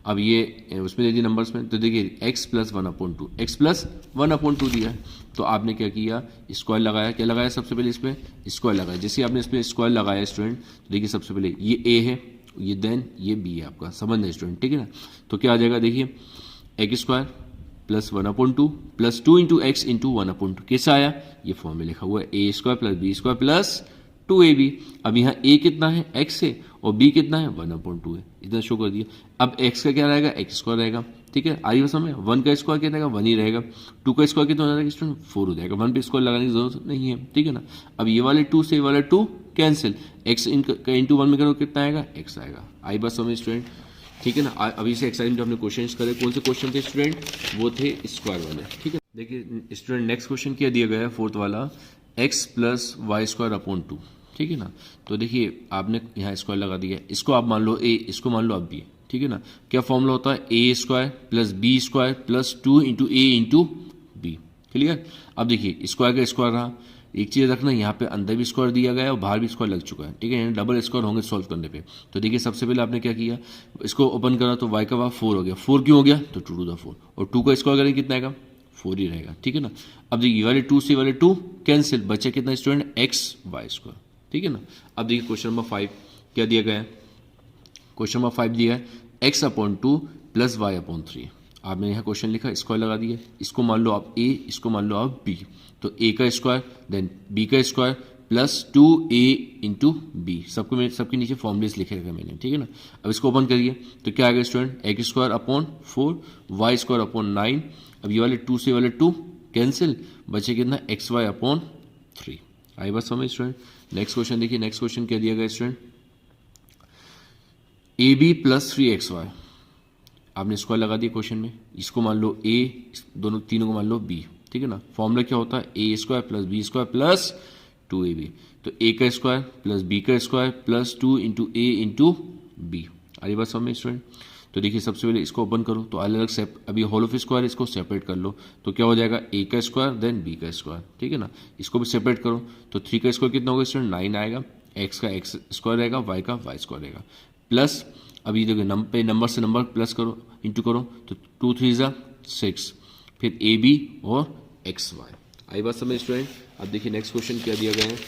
अब ये उसमें दे दिए नंबर्स में, तो देखिए x + 1/2, x + 1/2 दिया है, तो आपने क्या किया स्क्वायर लगाया, क्या लगाया सबसे पहले इसमें स्क्वायर लगाया। जैसे आपने इसमें स्क्वायर लगाया स्टूडेंट, तो देखिए सबसे पहले ये a है, ये देन ये b है, आपका समझ है स्टूडेंट, ठीक है ना। तो क्या आ जाएगा देखिए x² + 1/2 + 2 इंटू x इंटू 1/2, कैसा आया, ये फॉर्म में लिखा हुआ है a² + b² + 2ab। अब यहाँ a कितना है x है और b कितना है 1/2 है, इतना शो कर दिया। अब x का क्या रहेगा x² रहेगा, ठीक है। आई बस हमें 1 का स्क्वायर क्या रहेगा 1 ही रहेगा, 2 का स्क्वायर कितना हो जाएगा स्टूडेंट 4 हो जाएगा, 1 पे स्क्वायर लगाने की जरूरत नहीं है, ठीक है ना। अब ये वाले 2 से ये वाले 2 कैंसिल, x इंटू 1 में करो कितना आएगा x आएगा। आई बस हमें स्टूडेंट, ठीक है ना। अभी से एक्सरसाइज में हमने क्वेश्चन करे, कौन से क्वेश्चन थे स्टूडेंट, वो थे स्क्वायर वाले, ठीक है। देखिए स्टूडेंट नेक्स्ट क्वेश्चन क्या दिया गया है फोर्थ वाला, x + y²/2, ठीक है ना। तो देखिए आपने यहाँ स्क्वायर लगा दिया, इसको आप मान लो a, इसको मान लो आप b, ठीक है ना। क्या फॉर्मूला होता है a² + b² + 2 into a into b, clear. अब देखिए स्क्वायर का स्क्वायर रहा, एक चीज़ रखना यहाँ पे अंदर भी स्क्वायर दिया गया है और बाहर भी स्क्वायर लग चुका है, ठीक है, डबल स्क्वायर होंगे सॉल्व करने पे। तो देखिए सबसे पहले आपने क्या किया, इसको ओपन करा तो y का भाग 4 हो गया, 4 क्यों हो गया, तो 2 to the 4, और 2 का स्क्वायर करेंगे कितना आएगा 4 ही रहेगा, ठीक है ना। अब देखिए वाले 2 से वाले 2 कैंसिल, बचे कितना स्टूडेंट, एक्स वाई स्क्वायर, ठीक है ना। अब देखिए क्वेश्चन नंबर 5 क्या दिया गया है, क्वेश्चन नंबर 5 दिया है x/2 प्लस y/3। आपने यहाँ क्वेश्चन लिखा, स्क्वायर लगा दिया, इसको मान लो आप a, इसको मान लो आप b, तो a का स्क्वायर देन b का square plus 2a into B, सबके नीचे फॉर्मूलेस लिखे रखा मैंने, ठीक है ना। अब इसको ओपन करिए तो क्या आएगा स्टूडेंट, x²/4 y²/9। अब ये वाले 2 से वाले 2 कैंसिल, बचे कितना, xy/3। आई बात समझ स्टूडेंट। नेक्स्ट क्वेश्चन देखिए, नेक्स्ट क्वेश्चन क्या दिया गया स्टूडेंट, ab प्लस 3xy। आपने स्क्वायर लगा दिया क्वेश्चन में, इसको मान लो a, दोनों तीनों को मान लो b, ठीक है ना। फॉर्मूला क्या होता है, a² plus b² plus 2ab, तो a का स्क्वायर प्लस b का square plus 2 into a into B. आगे बात समझ में स्टूडेंट। तो देखिए सबसे पहले इसको ओपन करो तो अलग अलग अभी होल ऑफ स्क्वायर, इसको सेपरेट कर लो तो क्या हो जाएगा, a का स्क्वायर देन b का स्क्वायर, ठीक है ना। इसको भी सेपरेट करो तो 3 का स्क्वायर कितना होगा स्टूडेंट, 9 आएगा, x का x स्क्वायर रहेगा, y का y स्क्वायर रहेगा, प्लस अभी देखिए नंबर से नंबर प्लस करो, इंटू करो तो 2 3 ज़ा 6, फिर ए बी और एक्स वाई। आई बात समझ स्टूडेंट। अब देखिए नेक्स्ट क्वेश्चन क्या दिया गया है,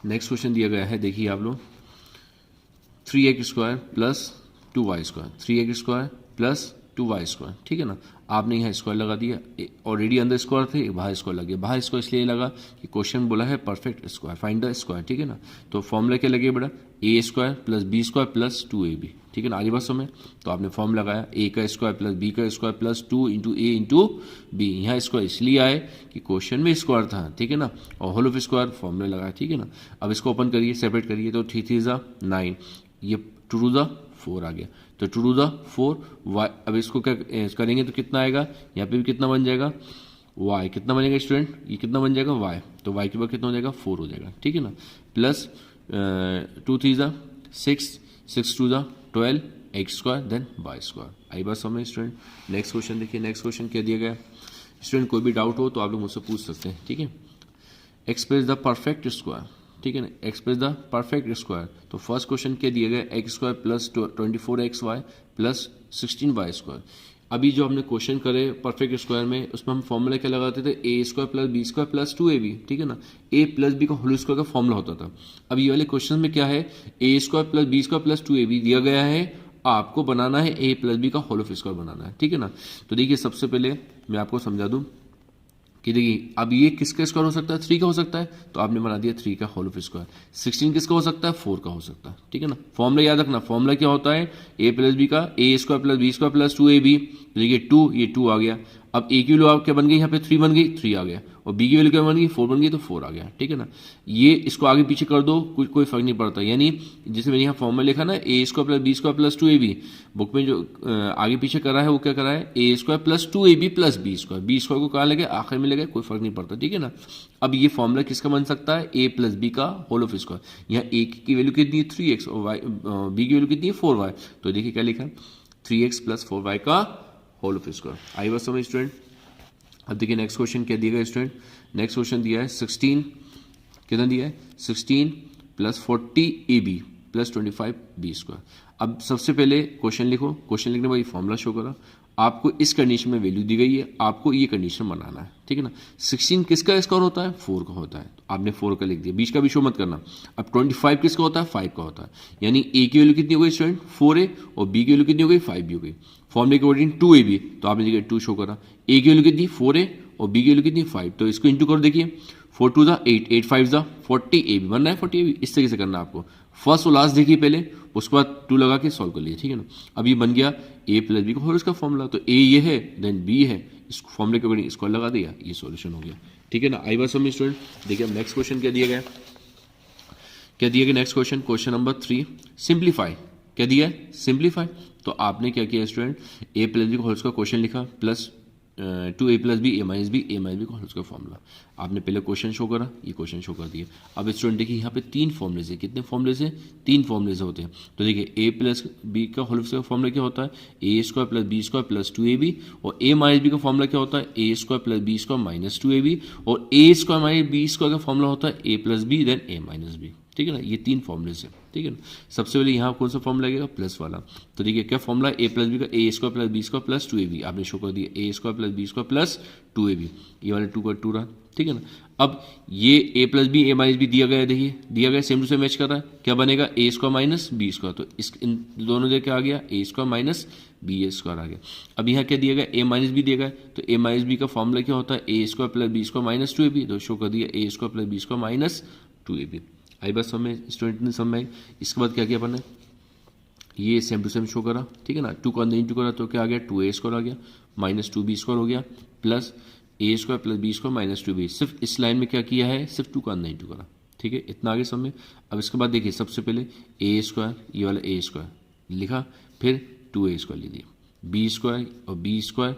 नेक्स्ट क्वेश्चन दिया गया है, देखिए आप लोग 3x² plus 2y², 3x² plus 2y², ठीक है ना। आपने यहाँ स्क्वायर लगा दिया, ऑलरेडी अंदर स्क्वायर थे, बाहर स्क्वायर लग गया, बाहर स्क्वायर इसलिए लगा कि क्वेश्चन बोला है perfect square, find the square, ठीक है ना। तो फॉर्मूला क्या लगे बेटा, a² plus b² plus 2ab, ठीक है ना। आगे बात समझ, तो आपने फॉर्म लगाया a का स्क्वायर प्लस b का square plus 2 into a into B. यहाँ स्क्वायर इसलिए आए कि क्वेश्चन में स्क्वायर था, ठीक है ना, और होल ऑफ स्क्वायर फॉर्मूला लगाया, ठीक है ना। अब इसको ओपन करिए, सेपरेट करिए तो 3 3 ज़ा 9, ये 2 टू ज़ा 4 आ गया, तो 2 टू ज़ा 4 y। अब इसको क्या करेंगे तो कितना आएगा, यहाँ पे भी कितना बन जाएगा, y कितना बनेगा स्टूडेंट, ये कितना बन जाएगा y, तो y के बाद कितना हो जाएगा 4 हो जाएगा, ठीक है ना। प्लस 2 3 ज़ा 6, 6 2 ज़ा 12 x² देन y²। आई बात समझ स्टूडेंट। नेक्स्ट क्वेश्चन देखिए, नेक्स्ट क्वेश्चन क्या दिया गया स्टूडेंट, कोई भी डाउट हो तो आप लोग मुझसे पूछ सकते हैं, ठीक है। एक्सप्रेस द परफेक्ट स्क्वायर, ठीक है ना, एक्सप्रेस द परफेक्ट स्क्वायर। तो फर्स्ट क्वेश्चन क्या दिया गया, x² plus 24xy plus 16y²। अभी जो हमने क्वेश्चन करे परफेक्ट स्क्वायर में, उसमें हम फॉर्मूला क्या लगाते थे, a² plus b² plus 2ab, ठीक है ना। a प्लस b का होल स्क्वायर का फॉर्मूला होता था। अब ये वाले क्वेश्चन में क्या है, a² plus b² plus 2ab दिया गया है, आपको बनाना है a प्लस b का होल ऑफ स्क्वायर बनाना है, ठीक है ना। तो देखिए सबसे पहले मैं आपको समझा दूं कि देखिए अब ये किसका स्क्वायर हो सकता है, 3 का हो सकता है, तो आपने बना दिया 3 का होल ऑफ स्क्वायर। 16 किसका हो सकता है, 4 का हो सकता है, ठीक है ना। फॉर्मूला याद रखना, फॉर्मूला क्या होता है, a प्लस बी का a² plus b² plus 2ab, देखिए 2, ये 2 आ गया। अब a की वैल्यू आप क्या बन गई, यहाँ पे 3 बन गई, 3 आ गया, और b की वैल्यू क्या बन गई, 4 बन गई, तो 4 आ गया, ठीक है ना। ये इसको आगे पीछे कर दो, कोई फर्क नहीं पड़ता, यानी जैसे मैंने यहाँ फॉर्मूला लिखा ना, a² plus b² plus 2ab, book में जो आगे पीछे करा है वो क्या करा है, a² plus 2ab plus b² को कहाँ लगे, आखिर में लगे, कोई फर्क नहीं पड़ता, ठीक है ना। अब ये फॉर्मूला किसका बन सकता है, a प्लस b का होल ऑफ स्क्वायर। यहाँ a की वैल्यू कितनी है 3x और b की वैल्यू कितनी है 4y, तो देखिए क्या लिखा, 3x प्लस 4y का होल ऑफ स्क्वायर। आई बात समझ स्टूडेंट। अब देखिए नेक्स्ट क्वेश्चन क्या दिया गया स्टूडेंट, नेक्स्ट क्वेश्चन दिया है 16, कितना दिया है 16 प्लस 40ab प्लस 25b²। अब सबसे पहले क्वेश्चन लिखो, क्वेश्चन लिखने के बाद फॉर्मूला शो करा, आपको इस कंडीशन में वैल्यू दी गई है, आपको ये कंडीशन बनाना है, ठीक है ना। 16 किसका स्क्वायर होता है, 4 का होता है, तो आपने 4 का लिख दिया, बीच का भी शो मत करना। अब 25 किसका होता है, 5 का होता है, यानी a की वैल्यू कितनी हो गई स्टूडेंट 4a और b की वैल्यू कितनी हो गई 5b हो गई। फॉर्मूले के अकॉर्डिंग 2ab, तो आपने देखिए 2 शो करा, a की वैल्यू कितनी 4a और b की वैल्यू कितनी 5, तो इसको इंटू करो, देखिए 4 2 ज़ा 8, 8 5 ज़ा 40ab बनना है, 40ab इस तरीके से करना है आपको। फर्स्ट और लास्ट देखिए पहले, उसके बाद 2 लगा के सॉल्व कर लिए, ठीक है ना। अब ये बन गया a प्लस बी का होल इसका फॉर्मूला, तो a ये है देन b है, इस फॉर्मूले के अकॉर्डिंग इसको लगा दिया, ये सॉल्यूशन हो गया, ठीक है ना। आई बात समझ स्टूडेंट। देखिए अब नेक्स्ट क्वेश्चन क्या दिया गया, क्या दिया गया next question, question number 3, simplify. क्या दिया है, सिंप्लीफाई। तो आपने क्या किया स्टूडेंट, a प्लस बी का होल स्क्वायर क्वेश्चन लिखा, plus 2a plus B a minus B का होल स्क्वायर फॉर्मूला। आपने पहले क्वेश्चन शो करा, ये क्वेश्चन शो कर दिया। अब स्टूडेंट देखिए यहाँ पे 3 फॉर्मूलेज है, कितने फॉर्मूलेज है, 3 फॉर्मूलेज होते हैं। तो देखिए a प्लस बी का होल स्क्वायर फॉर्मूला क्या होता है, a² plus b² plus 2ab, और a माइनस बी का फॉर्मूला क्या होता है, a² plus b² minus 2ab, और a² माइनस b² का फॉर्मूला होता है a plus b then a minus b, ठीक है ना। ये 3 फॉर्मूलेज है, ठीक है ना। सबसे पहले यहाँ कौन सा फॉर्मूला लगेगा, प्लस वाला। तो देखिए क्या फॉर्मूला, ए प्लस बी का, A square plus B square plus 2ab, आपने शो कर दिया A square plus B square plus 2ab, ये वाला 2 का 2 रहा, ठीक है ना। अब ये ए plus b a minus B दिया गया है, देखिए दिया गया सेम टू सेम मैच कर रहा है, क्या बनेगा ए स्क्वायर माइनस बी स्क्वायर, तो इस इन दोनों जगह क्या आ गया, ए स्क्वायर माइनस बी ए स्क्वायर आ गया। अब यहाँ क्या दिया गया, ए माइनस बी दिया गया, तो ए माइनस बी का फॉर्मूला क्या होता है, A square plus B square minus 2ab, तो शो कर दिया A square plus B square minus 2ab। आई बात समझ में, स्टूडेंट ने समझ में। इसके बाद क्या किया अपन ने, ये सेम टू सेम शो करा, ठीक है ना। 2 का अंदर इंटू करा तो क्या आ गया, 2a स्क्वायर आ गया माइनस 2b स्क्वायर हो गया plus A square plus B square minus 2b। सिर्फ इस लाइन में क्या किया है, सिर्फ 2 का अंदर इंटू करा, ठीक है, इतना आगे समझ में। अब इसके बाद देखिए सबसे पहले ए स्क्वायर, ये वाला ए स्क्वायर लिखा, फिर 2a स्क्वायर ले लिया, बी स्क्वायर और बी स्क्वायर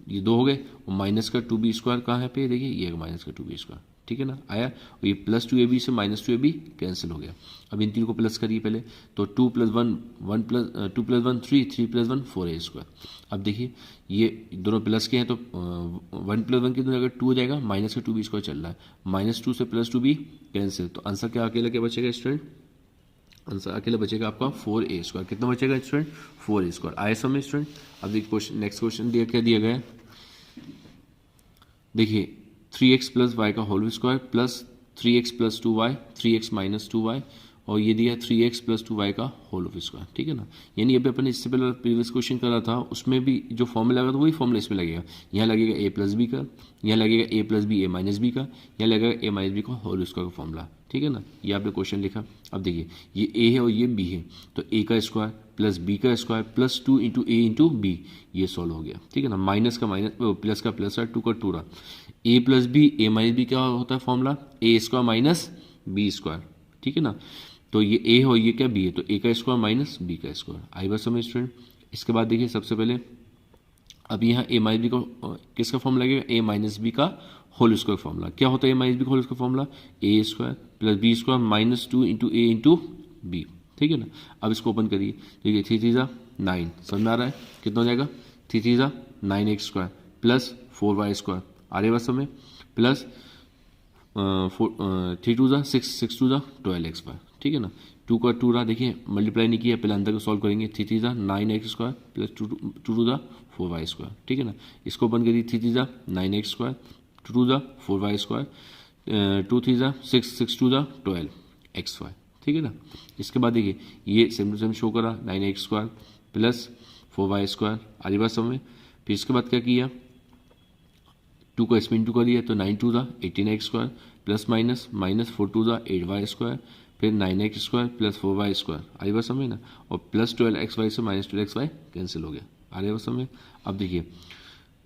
ये 2 हो गए, और माइनस का 2b स्क्वायर कहाँ है पे, देखिए ये माइनस का 2b स्क्वायर, ठीक है ना, आया। और ये प्लस 2ab से माइनस 2ab कैंसिल हो गया। अब इन तीनों को प्लस करिए पहले, तो 2 plus 1 1 plus 2 plus 1 3 3 plus 1 4a square. अब देखिए ये दोनों प्लस के हैं तो 1 प्लस 1 कितना जाएगा, 2 हो जाएगा, माइनस का 2b स्क्वायर चल रहा है, माइनस 2 से प्लस 2b कैंसिल, तो आंसर क्या अकेला क्या बचेगा स्टूडेंट, आंसर अकेला बचेगा आपका 4a स्क्वायर। कितना बचेगा स्टूडेंट, 4a स्क्वायर। आया समझ स्टूडेंट। अब देखिए क्वेश्चन, नेक्स्ट क्वेश्चन दिया क्या दिया गया है, देखिए 3x प्लस वाई का whole square plus 3x plus 2y 3x minus 2y, और ये दिया 3x प्लस 2y का होल ऑफ स्क्वायर, ठीक है ना। यानी अभी अपन इससे पहले प्रीवियस क्वेश्चन करा था, उसमें भी जो फॉर्मूला लगा था वही फॉर्मूला इसमें लगेगा। यहाँ लगेगा a प्लस बी का, यहाँ लगेगा a plus b a minus B का, यहाँ लगेगा a माइनस बी का होल स्क्वायर का फॉर्मूला, ठीक है ना। ये आपने क्वेश्चन लिखा। अब देखिए ये a है और ये b है, तो a का स्क्वायर प्लस बी का स्क्वायर प्लस 2 इंटू ए इंटू बी, ये सॉल्व हो गया, ठीक है ना। माइनस का माइनस, प्लस का प्लस है, 2 का 2 रहा, ए plus b a minus B क्या होता है formula, A square minus b square, ठीक है ना। तो ये ए हो, ये क्या बी है, तो ए का स्क्वायर माइनस बी का स्क्वायर। आई बात समझ स्टूडेंट। इसके बाद देखिए सबसे पहले अब यहाँ ए माइनस बी का किसका फॉर्मूला लगेगा, ए माइनस बी का होल स्क्वायर फॉर्मूला। क्या होता है ए माइनस बी का whole square formula, A square plus B square minus 2 into A into B, ठीक है ना। अब इसको ओपन करिए, देखिए 3 3 9, समझ में आ रहा है, कितना हो जाएगा, 3 3 9x square plus 4y square, आ रही बात समझ में, प्लस 3 2 6 6 2 12x स्क्वायर, ठीक है ना। 2 का 2 रहा, देखिए मल्टीप्लाई नहीं किया, पहले अंदर को सॉल्व करेंगे, 3 3 9x square plus 2 2 4y square, ठीक है ना। इसको ओपन करिए, 3 3 9x square 2 2 4y square 2 3 6 6 2 12xy, ठीक है ना। इसके बाद देखिए ये सेम टू सेम शो करा, 9x square plus 4y square, आधी बात समझ में। फिर इसके बाद क्या किया, 2 को इसमें इंटू कर लिया, तो 9 2 18x square plus minus minus 4 2 8y square, फिर 9x square plus 4y square, आधी बात समझ ना। और प्लस 12xy से माइनस 12xy कैंसिल हो गया, आधी बात समझ। अब देखिए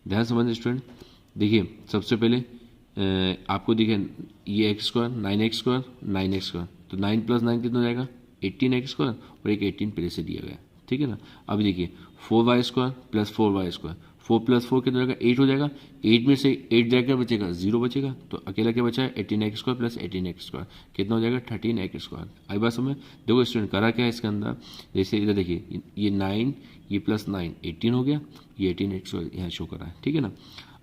ध्यान समझ स्टूडेंट, देखिए सबसे पहले आपको देखिए ये x square 9x square 9x square, तो 9 प्लस 9 कितना हो जाएगा, 18x स्क्वायर, और एक 18 पहले से दिया गया, ठीक है ना। अब देखिए 4y square plus 4y square, 4 plus 4 कितना हो जाएगा, 8 हो जाएगा, 8 में से 8 जाएगा क्या बचेगा, 0 बचेगा, तो अकेला क्या बचा है, 18x square plus 18x square, कितना हो जाएगा 13x स्क्वायर। आई बात समझ। देखो स्टूडेंट करा क्या है इसके अंदर, जैसे इधर देखिए ये 9 ये प्लस 9 18 हो गया, ये 18x स्क्वायर यहाँ शो करा है, ठीक है ना।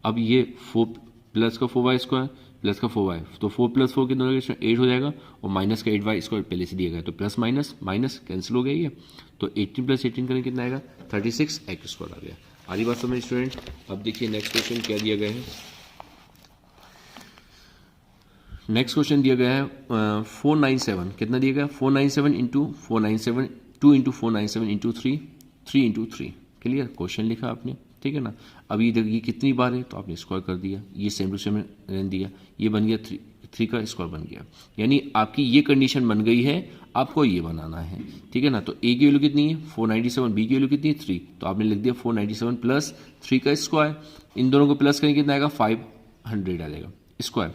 अब ये 4 प्लस का 4y स्क्वायर प्लस का 4y, तो 4 प्लस 4 कितना हो जाएगा, 8 हो जाएगा, और माइनस का 8y स्क्वायर पहले से दिया गया, तो प्लस माइनस माइनस कैंसिल हो गया ये, तो 18 प्लस 18 करें कितना आएगा, 36x स्क्वायर आ गया। आधी बात समझ स्टूडेंट। अब देखिए नेक्स्ट क्वेश्चन क्या दिया गया है, नेक्स्ट क्वेश्चन दिया गया है 497, कितना दिया गया, 497 into 497 2 into 497 into 3 3 into 3, clear, question लिखा आपने, ठीक है ना। अब ये कितनी बार है, तो आपने स्क्वायर कर दिया, ये सेम टू सेम रहने दिया, ये बन गया 3 का स्क्वायर बन गया, यानी आपकी ये कंडीशन बन गई है, आपको ये बनाना है, ठीक है ना। तो ए की वैल्यू कितनी है 497, बी की वैल्यू कितनी है 3, तो आपने लिख दिया 497 प्लस 3 का स्क्वायर, इन दोनों को प्लस करेंगे कितना आएगा 500 आ जाएगा स्क्वायर।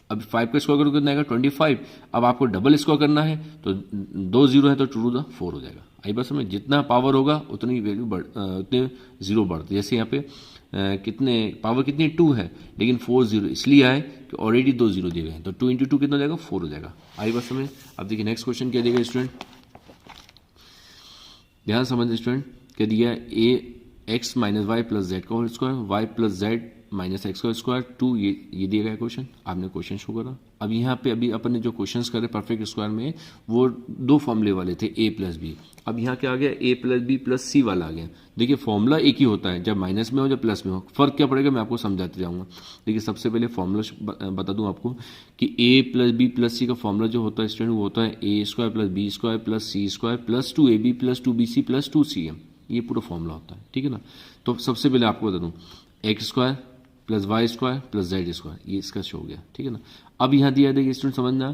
अब 5 का स्क्वायर करोगे कितना आएगा 25। अब आपको डबल स्क्वायर करना है, तो 2 0 है तो 2 2 4 हो जाएगा। आई बस में जितना पावर होगा उतनी वैल्यू उतने जीरो बढ़ते, जैसे यहाँ पे कितने पावर कितनी 2 है, लेकिन 4 0 इसलिए आए कि ऑलरेडी 2 0 दिए गए हैं, तो 2 इंटू 2 कितना हो जाएगा 4 हो जाएगा। आई बस में। अब देखिए नेक्स्ट क्वेश्चन क्या दिया स्टूडेंट, ध्यान समझ स्टूडेंट, क्या दिया A X minus Y plus Z का whole square, Y plus Z minus X का स्क्वायर 2, ये दिया गया क्वेश्चन, आपने क्वेश्चन शो करा। अब यहाँ पे अभी अपन ने जो क्वेश्चंस करे परफेक्ट स्क्वायर में वो दो फॉर्मूले वाले थे a प्लस बी। अब यहाँ क्या आ गया, a प्लस बी प्लस सी वाला आ गया। देखिए फॉर्मूला एक ही होता है, जब माइनस में हो जब प्लस में हो, फर्क क्या पड़ेगा मैं आपको समझाते जाऊँगा। देखिए सबसे पहले फॉर्मूला बता दूँ आपको कि a प्लस बी प्लस सी का फॉर्मूला जो होता है स्टूडेंट वो होता है a square plus B square plus c square plus 2ab plus 2bc plus 2cm, ये पूरा फॉर्मूला होता है, ठीक है ना। तो सबसे पहले आपको बता दूँ x square plus y square plus z square, ये इसका शो हो गया, ठीक है ना। अब यहाँ दिया देखिए स्टूडेंट समझना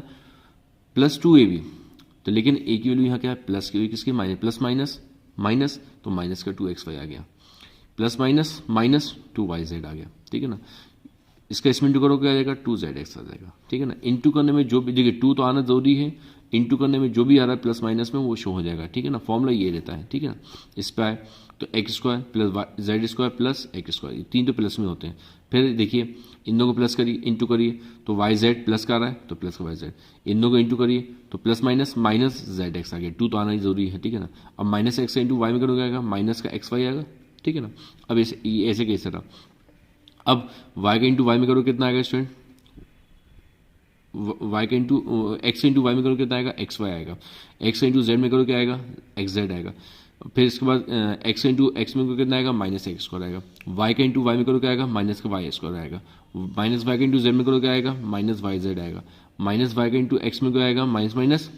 प्लस 2ab, तो लेकिन a की वैल्यू यहाँ क्या है प्लस की वैल्यू किसकी माइनस, प्लस माइनस माइनस, तो माइनस का 2xy आ गया, प्लस माइनस माइनस 2yz आ गया, ठीक है ना। इसका इसमें इंटू करो क्या आ जाएगा 2zx आ जाएगा, ठीक है ना। इंटू करने में जो भी देखिए 2 तो आना जरूरी है, इंटू करने में जो भी आ रहा है प्लस माइनस में वो शो हो जाएगा, ठीक है ना। फॉर्मूला ये रहता है, ठीक है ना। इस पर आए तो x square plus z square plus x square, तीन तो प्लस में होते हैं। फिर देखिए इन दोनों को प्लस करिए इंटू करिए तो वाई जेड प्लस का आ रहा है तो प्लस का वाई जेड, इन दोनों को इंटू करिए तो plus minus minus Z X आ गया, 2 तो आना ही जरूरी है, ठीक है ना। अब माइनस एक्स इंटू वाई में करोगे आएगा माइनस का एक्स वाई आएगा, ठीक है ना। अब ऐसे कैसे रहा, अब y का इंटू वाई में करो कितना आएगा स्टूडेंट, y का इंटू एक्स इंटू वाई में करो कितना आएगा एक्स वाई आएगा, x इंटू जेड में करो क्या आएगा एक्स जेड आएगा। फिर इसके बाद x इंटू एक्स में करो कितना आएगा माइनस एक्स स्क्वायर आएगा, y का इंटू वाई में करो क्या आएगा माइनस का वाई स्क्वायर आएगा, माइनस वाई का इंटू जेड में करो क्या आएगा माइनस वाई जेड आएगा, माइनस वाई का इंटू एक्स में क्या आएगा माइनस माइनस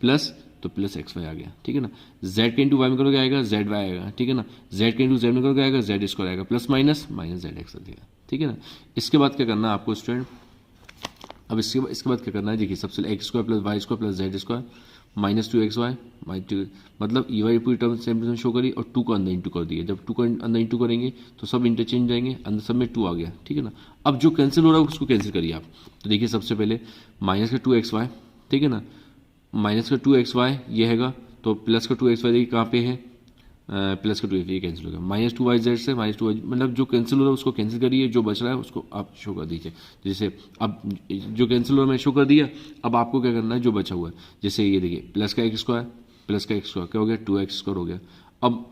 प्लस, तो प्लस एक्स वाई आ गया, ठीक है ना। जेड के इंटू वाई में करो क्या आएगा जेड वाई आएगा, ठीक है ना। जेड के इंटू जेड में करो क्या आएगा जेड स्क्वायर आएगा, plus minus minus Z X आ जाएगा, ठीक है ना। इसके बाद क्या करना है आपको स्टूडेंट, अब इसके बाद क्या करना है, देखिए सबसे x square plus y square plus z square minus 2xy मतलब ई वाई पूरी टर्म सेम शो करी और 2 को अंदर इंटू कर दिए। जब 2 को अंदर इंटू करेंगे तो सब इंटरचेंज जाएंगे, अंदर सब में 2 आ गया, ठीक है ना। अब जो कैंसिल हो रहा है उसको कैंसिल करिए आप, तो देखिए सबसे पहले माइनस का 2xy, ठीक है ना, माइनस का 2xy ये हैगा, तो प्लस का 2xy देखिए कहाँ पे है, प्लस का 2xy ये कैंसिल हो गया, माइनस 2yz से माइनस 2y मतलब जो कैंसिल हो रहा है उसको कैंसिल करिए, जो बच रहा है उसको आप शो कर दीजिए। जैसे अब जो कैंसिल हो रहा है मैं शो कर दिया, अब आपको क्या करना है जो बचा हुआ है, जैसे ये देखिए प्लस का एक्स स्क्वायर प्लस का एक्स स्क्वायर क्या हो गया 2x स्क्वायर हो गया। अब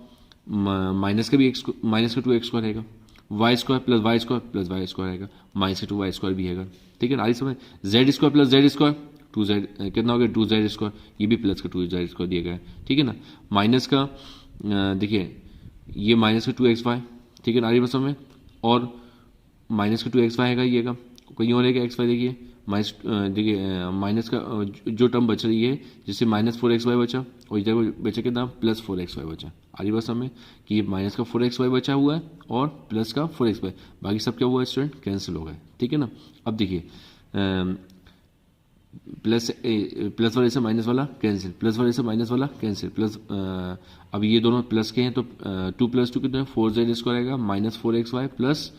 माइनस का भी माइनस का 2x स्क्वायर रहेगा, y square plus y square plus y square आएगा, माइनस का 2y स्क्वायर भी है, ठीक है ना। आगे समझ Z square plus z square 2z कितना हो गया 2z स्क्वायर, ये भी प्लस का 2z स्क्वायर दिया गया है, ठीक है ना। माइनस का देखिए ये माइनस का 2xy, ठीक है ना आगे बस में, और माइनस का 2xy हैगा ये का कहीं और है एक्स वाई, देखिए माइनस देखिए माइनस का जो टर्म बच रही है जिससे माइनस 4xy बचा और इधर बचा कितना प्लस 4xy बचा, आगे बस में कि ये माइनस का 4xy बचा हुआ है और प्लस का 4xy, बाकी सब क्या हुआ है स्टूडेंट कैंसिल हो गए, ठीक है ना। अब देखिए प्लस वाले से माइनस वाला कैंसिल, प्लस वाले से माइनस वाला कैंसिल, प्लस अब ये दोनों प्लस के हैं तो 2 + 2 कितना है 4z स्क्वायर आएगा माइनस 4xy प्लस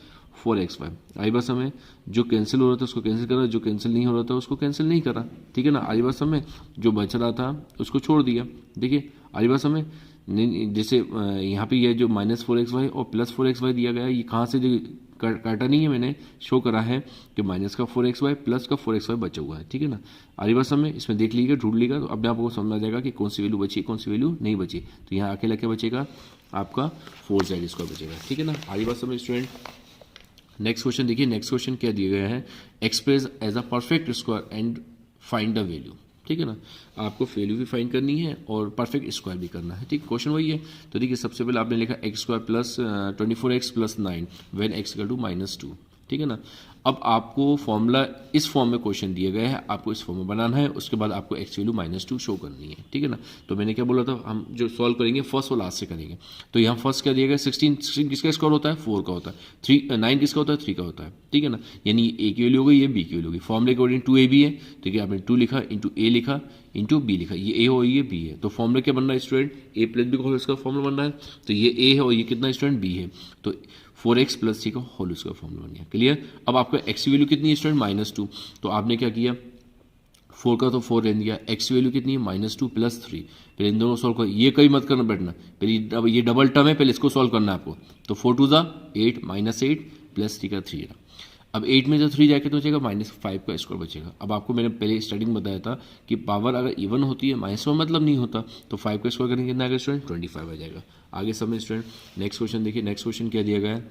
4xy। आई बस हमें जो कैंसिल हो रहा था उसको कैंसिल करा, जो कैंसिल नहीं हो रहा था उसको कैंसिल नहीं करा, ठीक है ना। आई बस हमें जो बच रहा था उसको छोड़ दिया, देखिए आई बस हमें जैसे यहाँ पे ये जो माइनस 4xy और प्लस 4xy दिया गया है, ये कहाँ से जो काटा नहीं है मैंने शो करा है कि माइनस का 4xy प्लस का 4xy बचा हुआ है, ठीक है ना। आगे बस हमें इसमें देख लीजिएगा ढूंढ लीजिएगा तो अपने आपको समझ आ जाएगा कि कौन सी वैल्यू बची कौन सी वैल्यू नहीं बची। तो यहाँ अकेला क्या बचेगा आपका 4z स्क्वायर बचेगा, ठीक है ना। आगे बस हमें स्टूडेंट नेक्स्ट क्वेश्चन देखिए, नेक्स्ट क्वेश्चन क्या दिया गया है, express as a perfect square and find the value, ठीक है ना। आपको वैल्यू भी फाइंड करनी है और परफेक्ट स्क्वायर भी करना है, ठीक क्वेश्चन वही है। तो देखिए सबसे पहले आपने लिखा x square plus 24x plus 9 when x equal to -2, ठीक है ना। अब आपको फॉर्मूला इस फॉर्म में क्वेश्चन दिया गया है, आपको इस फॉर्म में बनाना है, उसके बाद आपको x वैल्यू -2 शो करनी है, ठीक है ना। तो मैंने क्या बोला था हम जो सॉल्व करेंगे फर्स्ट और लास्ट से करेंगे। तो यहाँ फर्स्ट क्या दिया गया 16 किसका स्क्वायर होता है 4 का होता है, 9 किसका होता है 3 का होता है, ठीक है ना। यानी a की वैल्यू हो गई ये b की वैल्यू होगी, फॉर्मूले के अकॉर्डिंग 2ab है, ठीक है आपने 2 लिखा इंटू a लिखा इंटू b लिखा, ये a हो ये b है। तो फॉर्मूला क्या बन रहा है स्टूडेंट a प्लस b का इसका फॉर्मूला बन रहा है, तो ये a है और ये कितना स्टूडेंट b है, तो 4x प्लस 3 का होल उसका फॉर्मूला बन गया, क्लियर। अब आपका x की वैल्यू कितनी है स्टूडेंट -2, तो आपने क्या किया 4 का तो 4 रहने दिया, x की वैल्यू कितनी है -2 प्लस 3, फिर इन दोनों सॉल्व कर, ये कहीं मत करना बैठना, पहले अब ये डबल टर्म है पहले इसको सॉल्व करना है आपको। तो 4 2 8 -8 प्लस 3 का 3 है। अब 8 में जो 3 जाके तो बचेगा -5 का स्क्वायर बचेगा। अब आपको मैंने पहले स्टार्टिंग बताया था कि पावर अगर इवन होती है माइनस में मतलब नहीं होता, तो 5 का स्क्वायर करेंगे कितना आएगा स्टूडेंट 25 आ जाएगा। आगे सब में स्टूडेंट नेक्स्ट क्वेश्चन देखिए, नेक्स्ट क्वेश्चन क्या दिया गया है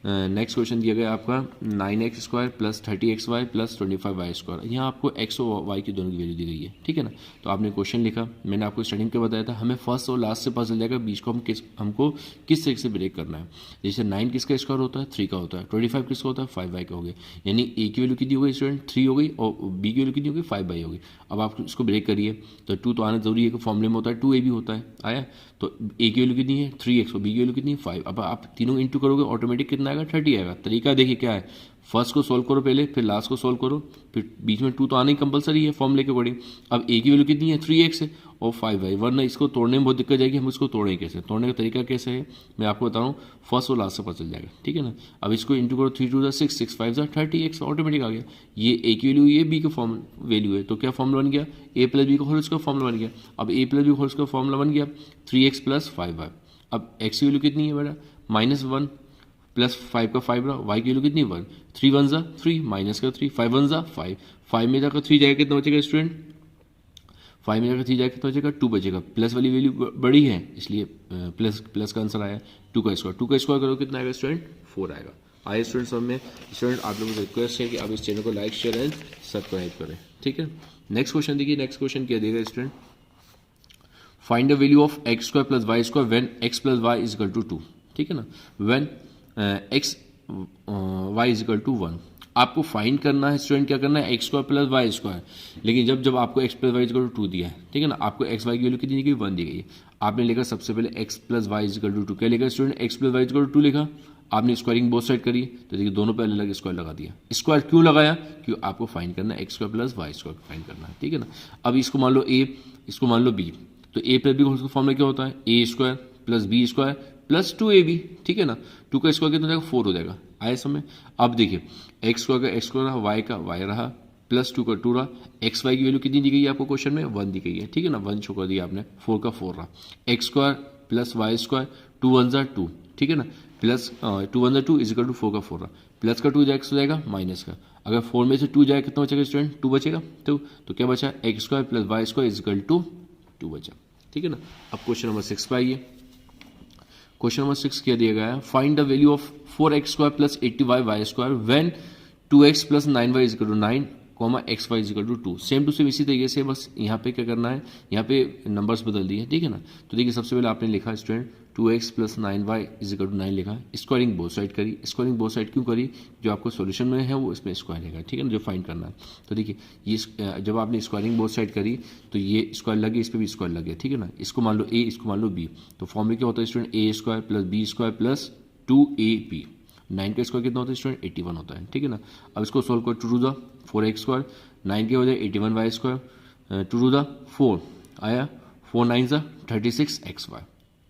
नेक्स्ट क्वेश्चन दिया गया आपका 9x² plus 30xy plus 25y²। यहाँ आपको x और y की दोनों की वैल्यू दी गई है, ठीक है ना। तो आपने क्वेश्चन लिखा, मैंने आपको स्टार्टिंग पे बताया था हमें फर्स्ट और लास्ट से पता चल जाएगा बीच को हमको किस तरीके से ब्रेक करना है। जैसे 9 किसका स्क्वायर होता है, 3 का होता है, 25 किसका होता है, 5y का हो गया, यानी a की वैल्यू कितनी हो गई स्टूडेंट, 3 हो गई, और b की वैल्यू कितनी हो गई, 5y हो गई। अब आप इसको ब्रेक करिए तो 2 तो आना जरूरी है कि फॉर्मूले में होता है 2a भी होता है, आया। तो a की वैल्यू कितनी है 3x और b की वैल्यू कितनी है 5। अब आप तीनों इंटू करोगे ऑटोमेटिक कितना आएगा, 30 आएगा। तरीका देखिए क्या है, फर्स्ट को सोल्व करो पहले, फिर लास्ट को सोल्व करो, फिर बीच में 2 तो आना ही कंपलसरी है फॉर्मूले के अकॉर्डिंग। अब a की वैल्यू कितनी है 3x है और 5y, वरना इसको तोड़ने में बहुत दिक्कत जाएगी। हम इसको तोड़ें कैसे, तोड़ने का तरीका कैसे है मैं आपको बता रहा हूँ, फर्स्ट और लास्ट से पता चल जाएगा, ठीक है ना। अब इसको इंटू करो, 3 2 6 6 5 30x ऑटोमेटिक आ गया। ये a की वैल्यू, ये b की फॉर्म वैल्यू है, तो क्या फॉर्मूला बन गया, a प्लस बी का होल स्क्वायर फॉर्मूला बन गया। अब a प्लस बी का होल स्क्वायर फॉर्मूला बन गया 3x प्लस 5y। अब x की वैल्यू कितनी है बेटा, -1 प्लस 5 का 5 रहा, y की वैल्यू कितनी 1, 3 1 जा 3 माइनस का 3, 5 1 जा 5, 5 में जाकर 3 जाएगा कितना बचेगा स्टूडेंट, 5 में जाकर 3 जाएगा कितना बचेगा 2 बचेगा। प्लस वाली वैल्यू बड़ी है इसलिए प्लस का आंसर आया 2 का स्क्वायर। 2 का स्क्वायर करो कितना आएगा स्टूडेंट, 4 आएगा। आए स्टूडेंट सब में। स्टूडेंट आप लोगों से रिक्वेस्ट है कि आप इस चैनल को लाइक शेयर एंड सब्सक्राइब करें, ठीक है। नेक्स्ट क्वेश्चन देखिए, नेक्स्ट क्वेश्चन क्या देगा student, find the value of x² plus y² when x plus y is equal to 2, ठीक है ना। When x y is equal to 1, आपको फाइंड करना है स्टूडेंट, क्या करना है x² प्लस y²। लेकिन जब आपको x plus y is equal to 2 दिया है, ठीक है ना, आपको x y की वैल्यू कितनी दी गई 1 दी गई है। आपने लिखा सबसे पहले x plus y is equal to 2, क्या लिखा student, x plus y is equal to 2 लिखा। आपने स्क्वायरिंग बोथ साइड करी तो देखिए दोनों पे अलग अलग स्क्वायर लगा दिया। स्क्वायर क्यों लगाया, क्योंकि आपको फाइंड करना है x² प्लस y² फाइंड करना है, ठीक है ना। अब इसको मान लो a, इसको मान लो b, तो a प्लस बी का फॉर्मूला क्या होता है, a² plus b² plus 2ab, ठीक है ना। 2 का स्क्वायर कितना हो जाएगा 4 हो जाएगा, आए समय। अब देखिए x² का x² रहा, y का y रहा, प्लस 2 का 2 रहा, एक्स वाई की वैल्यू कितनी दी गई है आपको क्वेश्चन में 1 दी गई है, ठीक है ना, 1 शो कर दिया आपने, 4 का 4 रहा, x² प्लस y², 2 1 जा 2, ठीक है ना, प्लस 2 1 जा 2 इज इक्वल टू 4 का 4 रहा, प्लस का 2 एक्स हो जाएगा माइनस का, अगर 4 में से 2 जाए कितना बचेगा स्टूडेंट 2 बचेगा, तो क्या बचा x² plus y² is equal to 2 बचा, ठीक है ना। अब क्वेश्चन नंबर 6 पे आइए। क्वेश्चन नंबर 6 क्या दिया गया है, find the value of 4x² plus 80y y² when 2x plus 9y is equal to 9 comma x y is equal to 2। Same to same इसी तरीके से, बस यहाँ पे क्या करना है, यहाँ पे नंबर्स बदल दिए, ठीक है ना। तो देखिए सबसे पहले आपने लिखा student 2x plus 9y is equal to 9 लिखा, स्क्वायरिंग बोथ साइड करी। स्क्वायरिंग बोथ साइड क्यों करी, जो आपको सॉल्यूशन में है वो इसमें स्क्वायर रहेगा, ठीक है ना, जो फाइंड करना है। तो देखिए ये जब आपने स्क्वायरिंग बोथ साइड करी तो ये स्क्वायर लगे, इस पर भी स्क्वायर लगे, ठीक है ना। इसको मान लो a, इसको मान लो b, तो फॉर्मूला क्या होता है student a² plus b² plus 2ab। 9 का स्क्वायर कितना होता है स्टूडेंट 81 होता है, ठीक है ना। अब इसको सोल्व करो, 2 टू द 4x², 9 के हो जाए 81y², 2 टू द 4 आया, 4 9 सा 36xy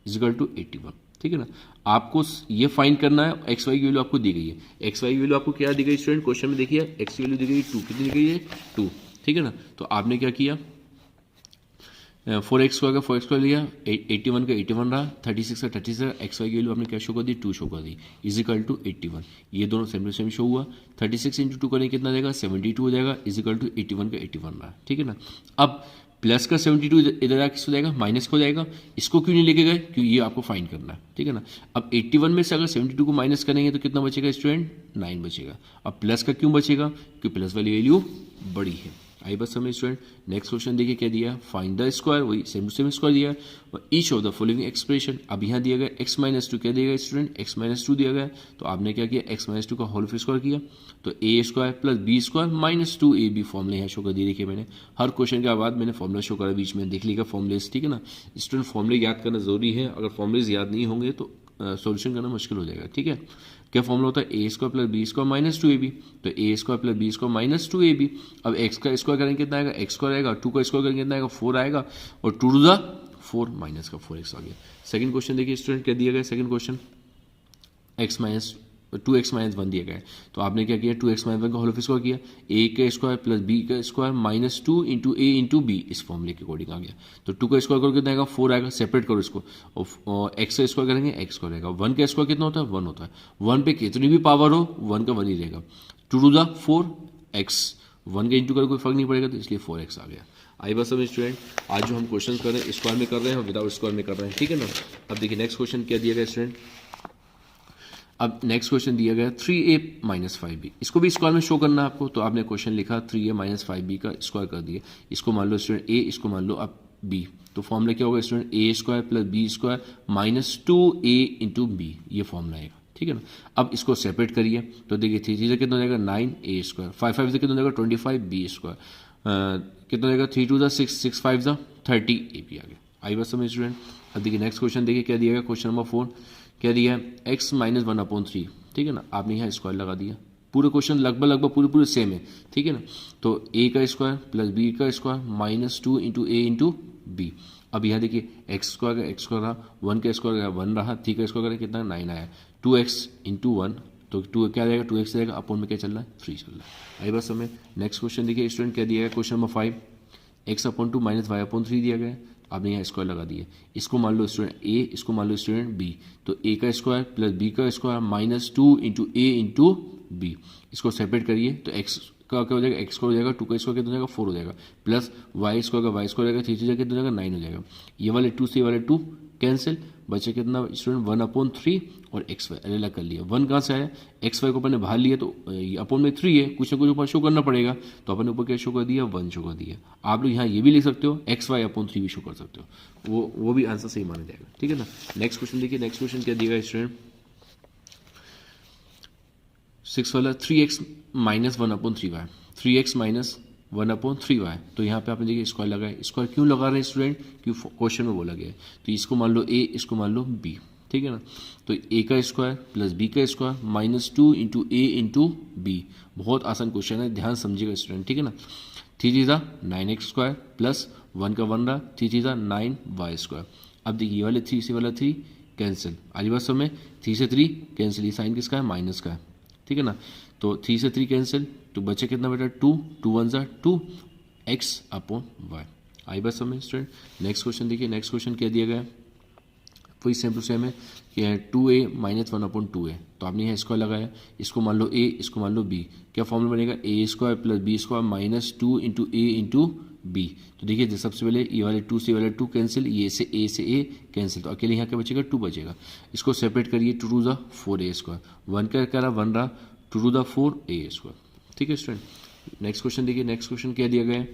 इज इक्वल टू 81, ठीक है ना। आपको ये फाइंड करना है, एक्स वाई की वैल्यू आपको दी गई है, एक्स वाई की वैल्यू आपको क्या दी गई स्टूडेंट, क्वेश्चन में देखिए एक्स की वैल्यू दी गई 2, कितनी दी गई है 2, ठीक है ना। तो आपने क्या किया 4x² का 4x² लिया, 81 का 81 रहा, 36 का 36 रहा, एक्स वाई की वैल्यू आपने क्या शो कर दी 2 शो कर दी, इज इक्वल टू 81। ये दोनों सेम टू सेम शो हुआ, 36 इंटू 2 करेंगे कितना देगा 72 हो जाएगा, इज इक्वल टू 81 का 81 रहा, ठीक है ना। अब प्लस का 72 इधर आ किस हो जाएगा माइनस हो जाएगा, इसको क्यों नहीं लेके गए, क्योंकि ये आपको फाइंड करना है, ठीक है ना। अब 81 में से अगर 72 को माइनस करेंगे तो कितना बचेगा स्टूडेंट 9 बचेगा। अब प्लस का क्यों बचेगा, क्योंकि प्लस वाली वैल्यू बड़ी है। आई बस समझ स्टूडेंट। नेक्स्ट क्वेश्चन देखिए क्या दिया, फाइंड द स्क्वायर, वही सेम टू सेम स्क्वायर दिया, और each of the following expression. अब यहाँ दिया गया x माइनस 2, क्या दिया गया स्टूडेंट x माइनस 2 दिया गया, तो आपने क्या किया x माइनस 2 का होल स्क्वायर किया, तो a² plus b² minus 2ab formula यहाँ शो कर दिए। देखिए मैंने हर क्वेश्चन के बाद मैंने फॉर्मूला शो करा बीच में, देख लीजिएगा फॉर्मूलेस, ठीक है ना। स्टूडेंट फॉर्मूले याद करना जरूरी है, अगर फॉर्मूलेस याद नहीं होंगे तो सॉल्यूशन करना मुश्किल हो जाएगा, ठीक है। क्या फॉर्मूला होता है a² plus b² minus 2ab, तो a² plus b² minus 2ab। अब x का स्क्वायर करेंगे कितना आएगा x² आएगा, 2 का स्क्वायर करेंगे कितना आएगा 4 आएगा, और 2 टू द 4 माइनस का 4x आ गया। सेकंड क्वेश्चन देखिए स्टूडेंट क्या दिया गया, सेकंड क्वेश्चन 2x माइनस 1 दिया गया है, तो आपने क्या किया 2x माइनस 1 का होल स्क्वायर किया, a का स्क्वायर प्लस b का square minus 2 into a into b, इस फॉर्मूले के अकॉर्डिंग आ गया। तो 2 का स्क्वायर करो कितना आएगा 4 आएगा, सेपरेट करो इसको, और x का स्क्वायर करेंगे x स्क्वायर रहेगा, 1 का स्क्वायर कितना होता है 1 होता है, 1 पे कितनी भी पावर हो 1 का 1 ही रहेगा, 2 टू द 4x, 1 के इंटू कर कोई फर्क नहीं पड़ेगा, तो इसलिए 4x आ गया। आई बस सब स्टूडेंट, आज जो हम क्वेश्चन कर रहे हैं स्क्वायर में कर रहे हैं और विदाउट स्क्वायर में कर रहे हैं, ठीक है ना। अब देखिए नेक्स्ट क्वेश्चन क्या दिया गया स्टूडेंट, अब नेक्स्ट क्वेश्चन दिया गया 3a माइनस 5b, इसको भी स्क्वायर में शो करना है आपको, तो आपने क्वेश्चन लिखा 3a माइनस 5b का स्क्वायर कर दिया। इसको मान लो स्टूडेंट a, इसको मान लो अब b, तो फॉर्मूला क्या होगा student a square plus b square minus 2a into b, ये फॉर्मूला आएगा, ठीक है ना। अब इसको सेपरेट करिए तो देखिए 3 से कितना हो जाएगा 9a स्क्वायर, 5 से कितना हो जाएगा 25b स्क्वायर, कितना हो जाएगा 3 2 6 6 5 30ab आ गया। आई बात समझ स्टूडेंट। अब देखिए नेक्स्ट क्वेश्चन देखिए क्या दिया गया, क्वेश्चन नंबर 4 क्या दिया है, x माइनस 1/3, ठीक है ना। आपने यहाँ स्क्वायर लगा दिया, पूरे क्वेश्चन लगभग पूरे सेम है, ठीक है ना। तो a का स्क्वायर प्लस b का स्क्वायर माइनस 2 इंटू ए इंटू बी। अब यहाँ देखिए x स्क्वायर का x स्क्वायर रहा, 1 का स्क्वायर का 1 रहा, 3 का स्क्वायर का कितना 9 आया, 2x इंटू 1, तो 2 क्या रहेगा 2x रहेगा, अपोन में क्या चल रहा है 3 चल रहा है। आई बस हमें नेक्स्ट क्वेश्चन देखिए स्टूडेंट क्या दिया गया, question number 5 x/2 minus y/3 दिया गया है। आपने यहाँ स्क्वायर लगा दिया, इसको मान लो स्टूडेंट a, इसको मान लो स्टूडेंट b, तो a का स्क्वायर प्लस b का स्क्वायर माइनस 2 इंटू ए इंटू बी। इसको सेपरेट करिए तो x का क्या हो जाएगा, x स्क्वायर हो जाएगा, 2 का स्क्वायर कितना हो जाएगा 4 हो जाएगा, प्लस y स्क्वायर का y स्क्वायर हो जाएगा, 3 से जाएगा कितना हो जाएगा 9 हो जाएगा। ये वाले 2 से ये वाले 2 कैंसिल, बचे कितना स्टूडेंट 1/3 और एक्स वाई अलग कर लिया। 1 कहाँ से आया, एक्स वाई को अपन ने बाहर लिया तो ये अपोन में 3 है, कुछ ना कुछ ऊपर शो करना पड़ेगा, तो अपन ने ऊपर क्या शो कर दिया 1 शो कर दिया। आप लोग यहाँ ये भी लिख सकते हो एक्स वाई अपॉन 3 भी शो कर सकते हो, वो भी आंसर सही माना जाएगा, ठीक है ना। नेक्स्ट क्वेश्चन देखिए, नेक्स्ट क्वेश्चन क्या दिएगा स्टूडेंट 6 वाला 3x minus 1/3y, 3x minus 1/3y। तो यहाँ पे आपने देखिए स्क्वायर लगाए, स्क्वायर क्यों लगा रहे हैं स्टूडेंट, क्यों क्वेश्चन में बोला गया है। तो इसको मान लो a, इसको मान लो b, ठीक है ना। तो a का स्क्वायर प्लस b का स्क्वायर माइनस 2 इंटू ए इंटू बी। बहुत आसान क्वेश्चन है, ध्यान समझिएगा स्टूडेंट, ठीक है ना। 3 × 9x स्क्वायर प्लस 1 का 1 रहा, 3 × 9y स्क्वायर। अब देखिए ये वाले 3 से वाला 3 कैंसिल, आज बात समय 3 से 3 कैंसिल, ये साइन किसका है माइनस का है, ठीक है ना। तो 3 से 3 कैंसिल, तो बचे कितना बेटा 2, 2 1 ज़ा 2 x अपॉन y। आई बात समझ स्टूडेंट। नेक्स्ट क्वेश्चन देखिए, नेक्स्ट क्वेश्चन क्या दिया गया है, वही सेम टू सेम है कि 2a माइनस 1/2a। तो आपने यहाँ स्क्वायर लगाया, इसको मान लो a, इसको मान लो b, क्या फॉर्मूला बनेगा a square plus b square minus 2 into A into b. तो देखिए सबसे पहले ये वाले 2 से वाले 2 कैंसिल, ये से a कैंसिल, तो अकेले यहाँ क्या बचेगा 2 बचेगा। इसको सेपरेट करिए, 2 2 ज़ा 4a स्क्वायर, 1 का क्या रहा 1 रहा, 2 2 ज़ा 4a स्क्वायर, ठीक है स्टूडेंट। नेक्स्ट क्वेश्चन देखिए, नेक्स्ट क्वेश्चन क्या दिया गया है,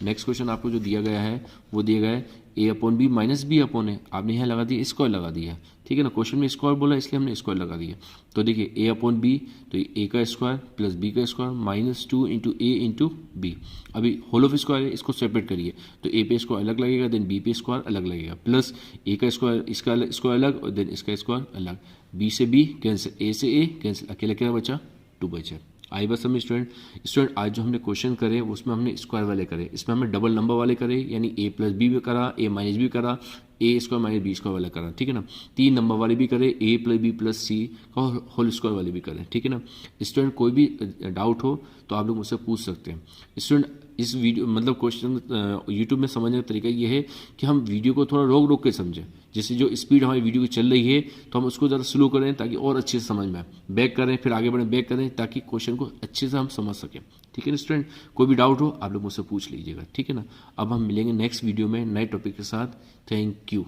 नेक्स्ट क्वेश्चन आपको जो दिया गया है वो दिया गया है a upon b minus b upon है। आपने यहाँ लगा दिया स्क्वायर लगा दिया, ठीक है ना, क्वेश्चन में स्क्वायर बोला इसलिए हमने स्क्वायर लगा दिया। तो देखिए a अपॉन बी, तो a का स्क्वायर प्लस b का स्क्वायर माइनस 2 इंटू ए इंटू बी। अभी होल ऑफ स्क्वायर है, इसको सेपरेट करिए, तो a पे स्क्वायर अलग लगेगा, देन b पे स्क्वायर अलग लगेगा, प्लस a का स्क्वायर इसका स्क्वायर अलग और देन इसका स्क्वायर अलग, b से b कैंसिल, a से a कैंसिल, अकेला क्या बचा 2 बचा। आई बस हम स्टूडेंट आज जो हमने क्वेश्चन करे उसमें हमने स्क्वायर वाले करे, इसमें हमने डबल नंबर वाले करे, यानी a प्लस बी भी करा, a माइनस भी करा, a square minus b square वाला करा, ठीक है ना। 3 नंबर वाले भी करे, a प्लस बी प्लस सी का होल स्क्वायर वाले भी करें, ठीक है ना। स्टूडेंट कोई भी डाउट हो तो आप लोग मुझसे पूछ सकते हैं। स्टूडेंट इस वीडियो मतलब क्वेश्चन यूट्यूब में समझने का तरीका ये है कि हम वीडियो को थोड़ा रोक के समझें, जैसे जो स्पीड हमारी वीडियो की चल रही है तो हम उसको ज़रा स्लो करें ताकि और अच्छे से समझ में आए, बैक करें फिर आगे बढ़ें, बैक करें ताकि क्वेश्चन को अच्छे से हम समझ सकें, ठीक है ना स्टूडेंट। कोई भी डाउट हो आप लोग मुझसे पूछ लीजिएगा, ठीक है ना। अब हम मिलेंगे नेक्स्ट वीडियो में नए टॉपिक के साथ। Thank you.